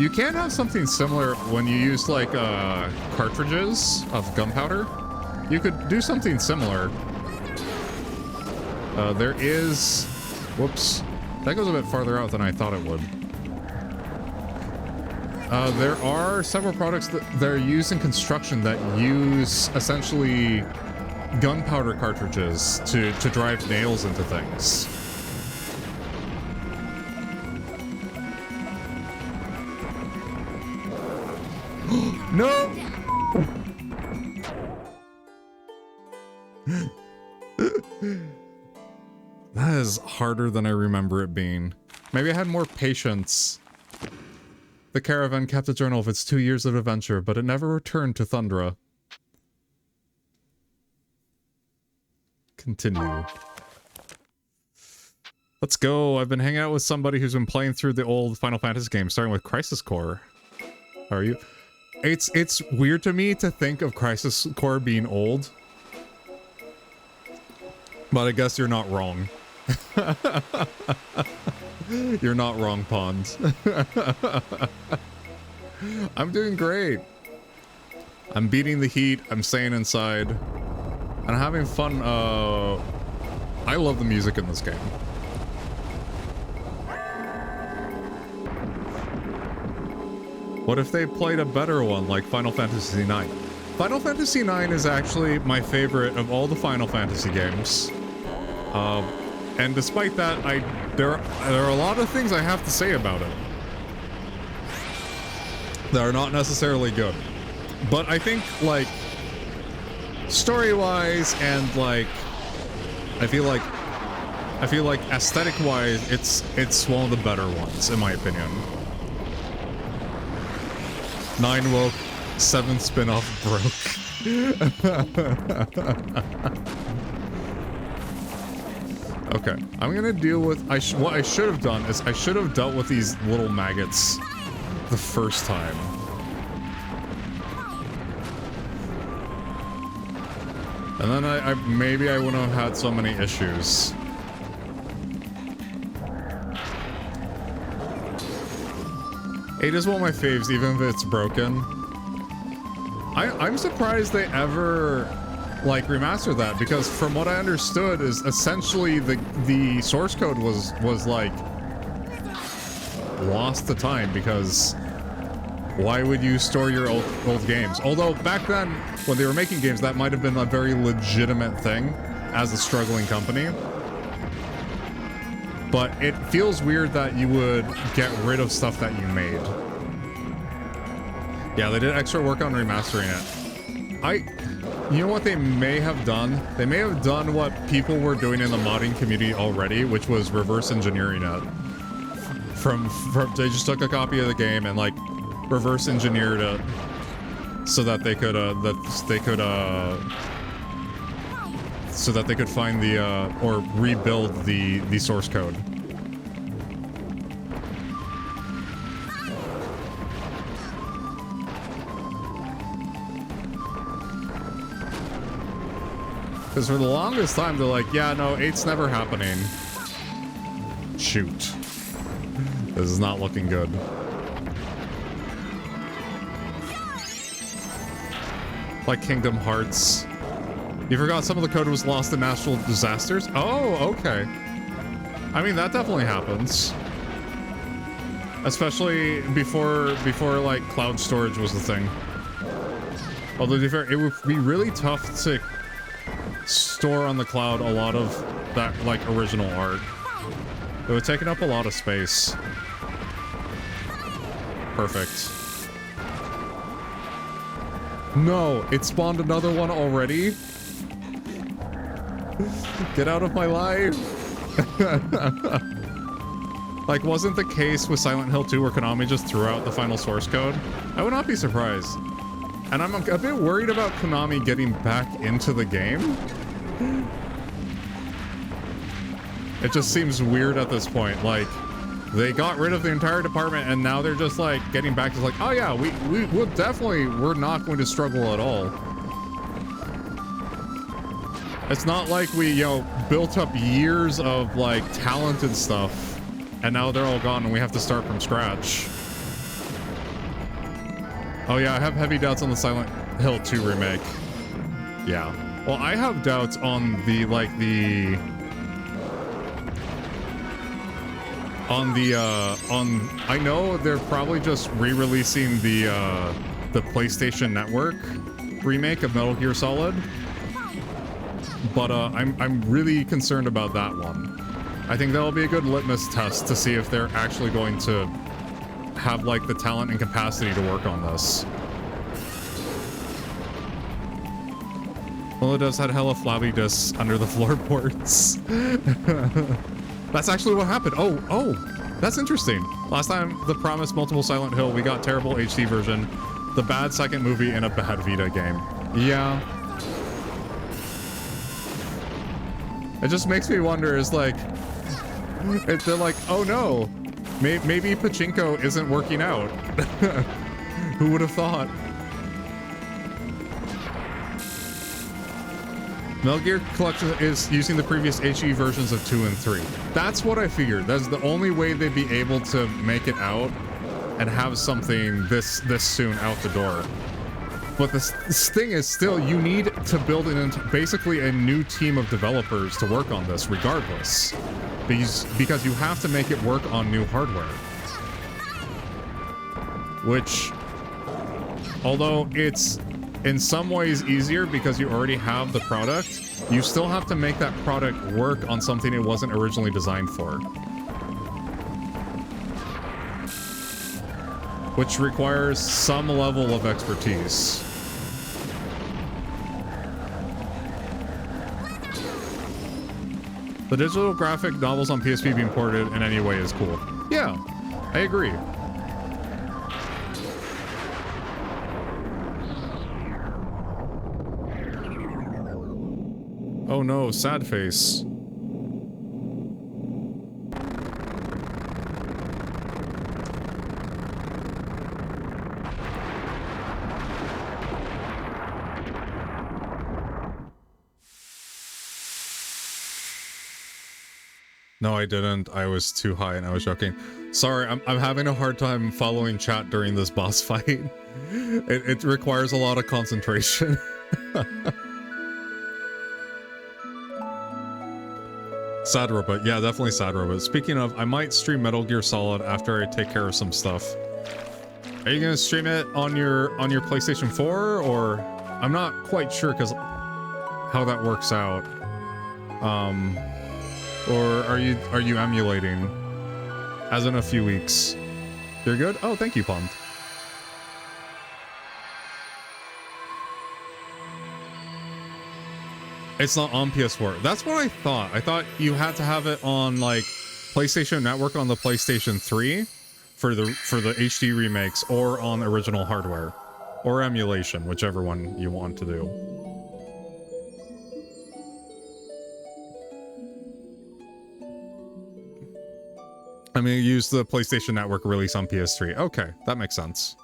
you can have something similar when you use like cartridges of gunpowder. You could do something similar. There is, whoops, that goes a bit farther out than I thought it would. There are several products that are used in construction that use essentially gunpowder cartridges to drive nails into things. No! That is harder than I remember it being. Maybe I had more patience. The caravan kept a journal of its 2 years of adventure, but it never returned to Thundra. Continue. Let's go. I've been hanging out with somebody who's been playing through the old Final Fantasy games, starting with Crisis Core. How are you? It's weird to me to think of Crisis Core being old. But I guess you're not wrong. You're not wrong, Pond. I'm doing great. I'm beating the heat. I'm staying inside. And I'm having fun. I love the music in this game. What if they played a better one like Final Fantasy IX? Final Fantasy IX is actually my favorite of all the Final Fantasy games. And despite that, there are a lot of things I have to say about it that are not necessarily good. But I think, like, story-wise and, like, I feel like aesthetic-wise, it's one of the better ones, in my opinion. 9 woke, 7 spin-off broke. Okay, I'm gonna deal with... what I should have done is I should have dealt with these little maggots the first time. And then maybe I wouldn't have had so many issues. It is one of my faves, even if it's broken. I'm surprised they ever, like, remastered that, because from what I understood is essentially the source code was like lost to time, because why would you store your old games? Although back then, when they were making games, that might have been a very legitimate thing as a struggling company. But it feels weird that you would get rid of stuff that you made. Yeah, they did extra work on remastering it. You know what they may have done? They may have done what people were doing in the modding community already, which was reverse engineering it. They just took a copy of the game and, like, reverse engineered it so that they could find the or rebuild the source code. Because for the longest time they're like, yeah, no, 8's never happening. Shoot. This is not looking good. Like Kingdom Hearts. You forgot some of the code was lost in natural disasters? Oh, okay. I mean, that definitely happens. Especially before like, cloud storage was the thing. Although, to be fair, it would be really tough to store on the cloud a lot of that, like, original art. It would take up a lot of space. Perfect. No, it spawned another one already? Get out of my life! Like, wasn't the case with Silent Hill 2 where Konami just threw out the final source code? I would not be surprised. And I'm a bit worried about Konami getting back into the game. It just seems weird at this point. Like, they got rid of the entire department and now they're just like getting back to like, oh yeah, we're not going to struggle at all. It's not like we, you know, built up years of like talented stuff and now they're all gone and we have to start from scratch. Oh yeah, I have heavy doubts on the Silent Hill 2 remake. Yeah. Well, I have doubts on the, like, I know they're probably just re-releasing the PlayStation Network remake of Metal Gear Solid. But I'm really concerned about that one. I think that'll be a good litmus test to see if they're actually going to have like the talent and capacity to work on this. Well, it does had hella flabby discs under the floorboards. That's actually what happened. Oh, that's interesting. Last time, the promised multiple Silent Hill, we got terrible HD version, the bad second movie, and a bad Vita game. Yeah. It just makes me wonder, is like, they're like, oh no, maybe Pachinko isn't working out. Who would have thought? Metal Gear Collection is using the previous HD versions of 2 and 3. That's what I figured. That's the only way they'd be able to make it out and have something this soon out the door. But this thing is still, you need to build basically a new team of developers to work on this regardless. Because you have to make it work on new hardware. Which, although it's in some ways easier because you already have the product, you still have to make that product work on something it wasn't originally designed for. Which requires some level of expertise. The digital graphic novels on PSP being ported in any way is cool. Yeah, I agree. Oh no, sad face. No, I didn't. I was too high and I was joking. Sorry, I'm having a hard time following chat during this boss fight. It requires a lot of concentration. Sad Robot. Yeah, definitely Sad Robot. Speaking of, I might stream Metal Gear Solid after I take care of some stuff. Are you gonna stream it on your PlayStation 4 or I'm not quite sure because how that works out. Or are you emulating? As in a few weeks. You're good? Oh, thank you, Pond. It's not on PS4. That's what I thought. I thought you had to have it on like PlayStation Network on the PlayStation 3 for the HD remakes or on original hardware or emulation, whichever one you want to do. I mean, use the PlayStation Network release on PS3. Okay, that makes sense.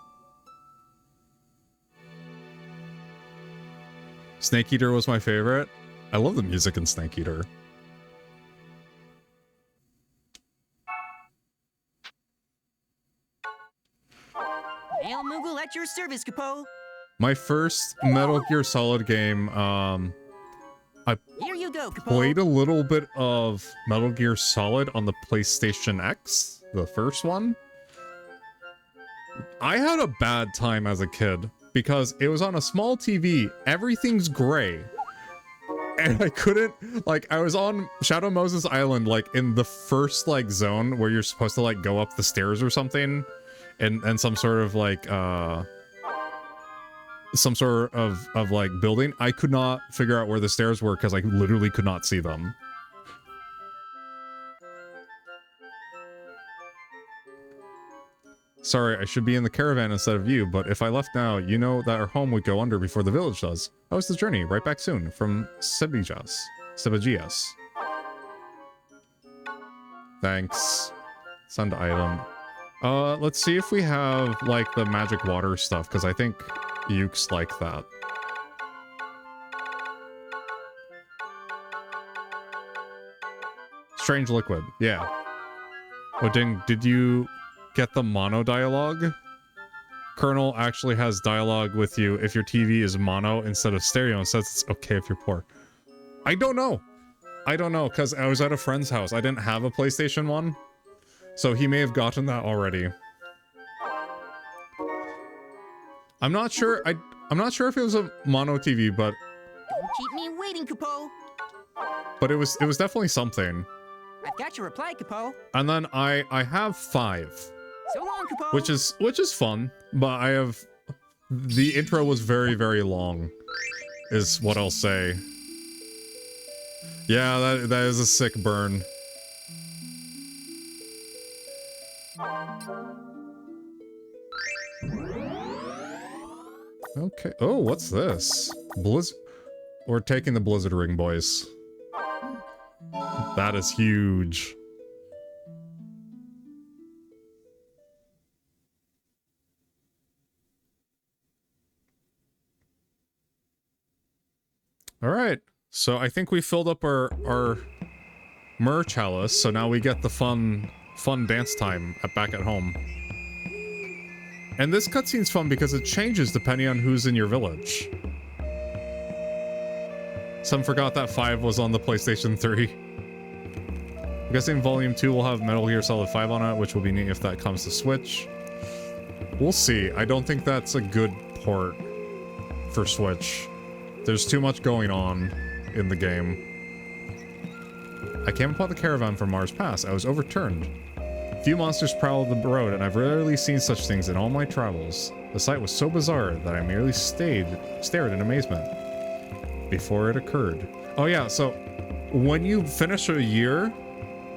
Snake Eater was my favorite. I love the music in Snake Eater. Hail Moogle at your service, Capo. My first Metal Gear Solid game, Here you go, Capo. played a little bit of Metal Gear Solid on the PlayStation X, the first one. I had a bad time as a kid because it was on a small TV, everything's gray. And I couldn't, like, I was on Shadow Moses Island, like, in the first, like, zone where you're supposed to, like, go up the stairs or something. And some sort of, like, like, building. I could not figure out where the stairs were because I literally could not see them. Sorry, I should be in the caravan instead of you, but if I left now, you know that our home would go under before the village does. How was the journey? Right back soon. From Sebagias. Thanks. Send item. Let's see if we have, like, the magic water stuff, because I think Yuke's like that. Strange liquid. Yeah. Oh, dang, did you get the mono dialogue? Colonel actually has dialogue with you if your TV is mono instead of stereo and says it's okay if you're poor. I don't know. I don't know, because I was at a friend's house. I didn't have a PlayStation 1. So he may have gotten that already. I'm not sure. I'm not sure if it was a mono TV, but Don't keep me waiting, Kupo. it was definitely something. I've got your reply, Kupo. And then I have 5, So long, Kupo. which is fun, but I have the intro was very, very long, is what I'll say. Yeah, that is a sick burn. Okay. Oh, what's this? Blizzard. We're taking the Blizzard Ring, boys. That is huge. All right. So I think we filled up our Myrrh Chalice, so now we get the fun dance time back at home. And this cutscene's fun because it changes depending on who's in your village. Some forgot that 5 was on the PlayStation 3. I'm guessing Volume 2 will have Metal Gear Solid 5 on it, which will be neat if that comes to Switch. We'll see. I don't think that's a good port for Switch. There's too much going on in the game. I came upon the caravan from Mars Pass. I was overturned. Few monsters prowled the road, and I've rarely seen such things in all my travels. The sight was so bizarre that I merely stared in amazement before it occurred. Oh yeah, so when you finish a year,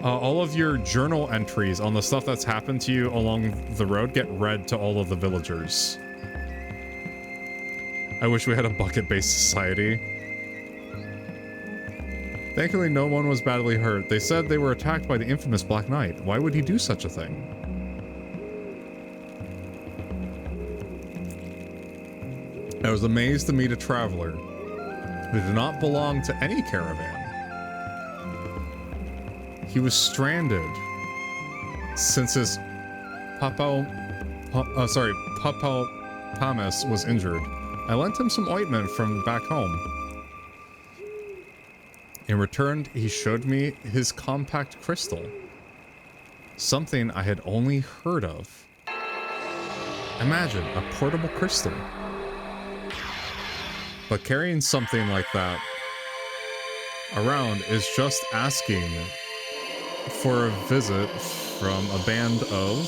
all of your journal entries on the stuff that's happened to you along the road get read to all of the villagers. I wish we had a bucket-based society. Thankfully, no one was badly hurt. They said they were attacked by the infamous Black Knight. Why would he do such a thing? I was amazed to meet a traveler who did not belong to any caravan. He was stranded since his hippopotamus was injured. I lent him some ointment from back home. In return, he showed me his compact crystal. Something I had only heard of. Imagine, a portable crystal. But carrying something like that around is just asking for a visit from a band of...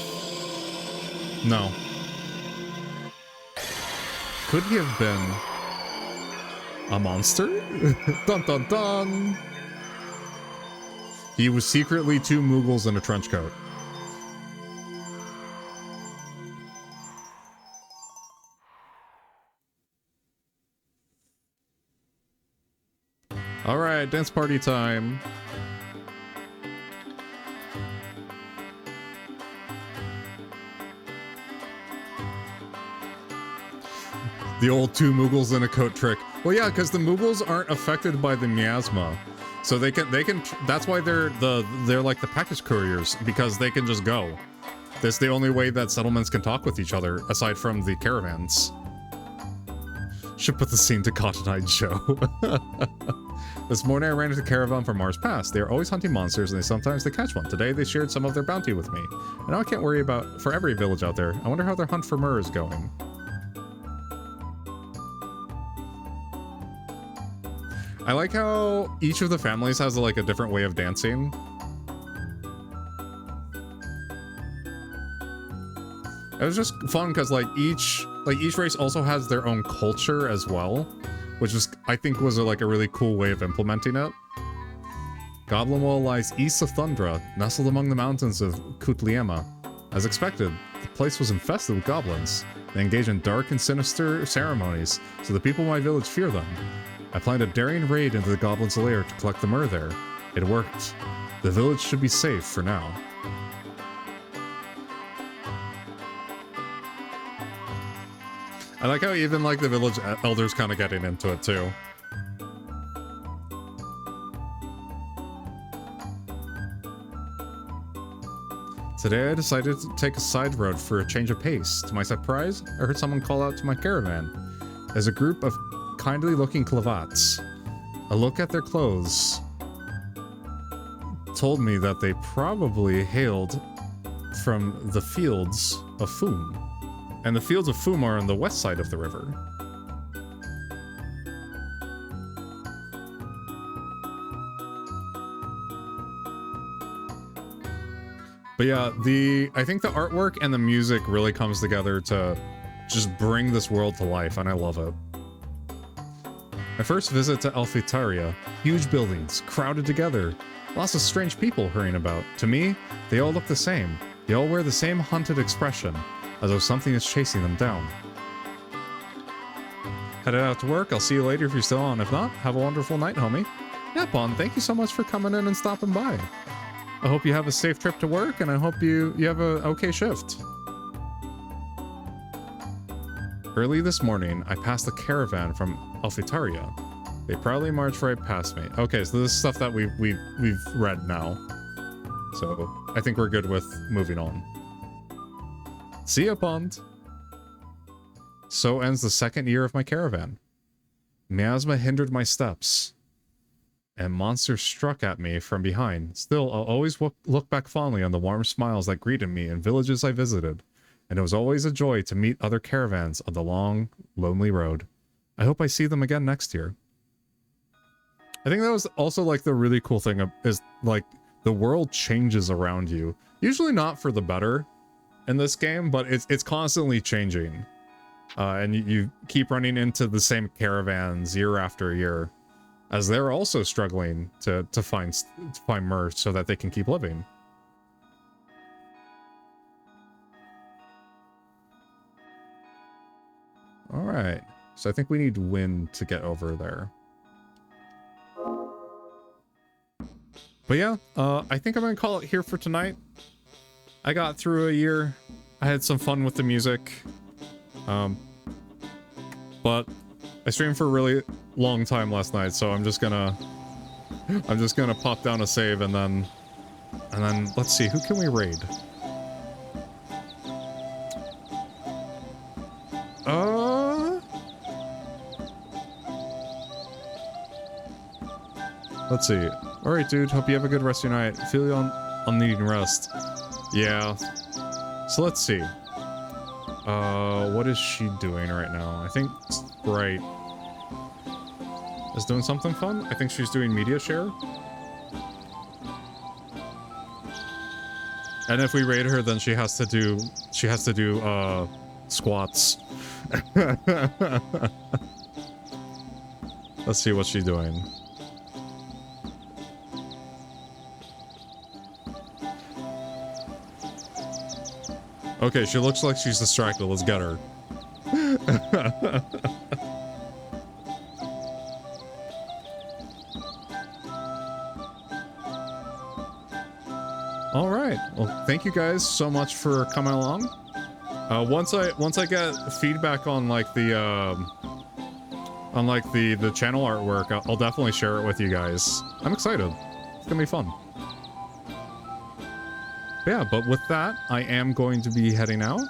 No. Could he have been a monster? Dun dun dun! He was secretly 2 Moogles in a trench coat. Alright, dance party time. The old 2 Moogles in a coat trick. Well, yeah, because the Moogles aren't affected by the miasma, so they can. That's why they're like the package couriers, because they can just go. That's the only way that settlements can talk with each other, aside from the caravans. Should put the scene to Cotton Eye Joe. This morning I ran into a caravan from Mars Pass. They are always hunting monsters, and sometimes they catch one. Today they shared some of their bounty with me. And now I can't worry about for every village out there. I wonder how their hunt for Myrrh is going. I like how each of the families has like a different way of dancing. It was just fun because like each race also has their own culture as well, which is I think was like a really cool way of implementing it. Goblin Wall lies east of Thundra, nestled among the mountains of Kutliema. As expected, the place was infested with goblins. They engage in dark and sinister ceremonies, so the people of my village fear them. I planned a daring raid into the goblins' lair to collect the myrrh there. It worked. The village should be safe for now. I like how even like the village elders kind of getting into it too. Today I decided to take a side road for a change of pace. To my surprise, I heard someone call out to my caravan. There's a group of kindly looking clavats. A look at their clothes told me that they probably hailed from the fields of Foom. And the fields of Foom are on the west side of the river. But yeah, I think the artwork and the music really comes together to just bring this world to life, and I love it. My first visit to Alphitaria, huge buildings, crowded together, lots of strange people hurrying about. To me, they all look the same. They all wear the same hunted expression, as though something is chasing them down. Headed out to work, I'll see you later if you're still on. If not, have a wonderful night, homie. Yeah, Bon, thank you so much for coming in and stopping by. I hope you have a safe trip to work, and I hope you have a okay shift. Early this morning, I passed a caravan from Alphitaria. They proudly marched right past me. Okay, so this is stuff that we've read now. So I think we're good with moving on. See ya, Pond. So ends the second year of my caravan. Miasma hindered my steps, and monsters struck at me from behind. Still, I'll always look back fondly on the warm smiles that greeted me in villages I visited, and it was always a joy to meet other caravans on the long, lonely road. I hope I see them again next year. I think that was also like the really cool thing is like the world changes around you. Usually not for the better in this game, but it's constantly changing. And you keep running into the same caravans year after year, as they're also struggling to find myrrh so that they can keep living. All right, so I think we need wind to get over there. But yeah, I think I'm gonna call it here for tonight. I got through a year. I had some fun with the music. But I streamed for a really long time last night, so I'm just gonna pop down a save and then let's see, who can we raid? Let's see. All right, dude. Hope you have a good rest of your night. Feel you on needing rest. Yeah. So let's see. What is she doing right now? I think Sprite is doing something fun. I think she's doing media share. And if we raid her, then she has to do squats. Let's see what she's doing. Okay, she looks like she's distracted. Let's get her. All right. Well, thank you guys so much for coming along. Once I get feedback on like the channel artwork, I'll definitely share it with you guys. I'm excited. It's gonna be fun. But yeah, but with that, I am going to be heading out.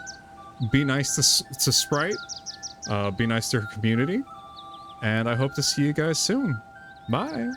Be nice to Sprite. Be nice to her community. And I hope to see you guys soon. Bye.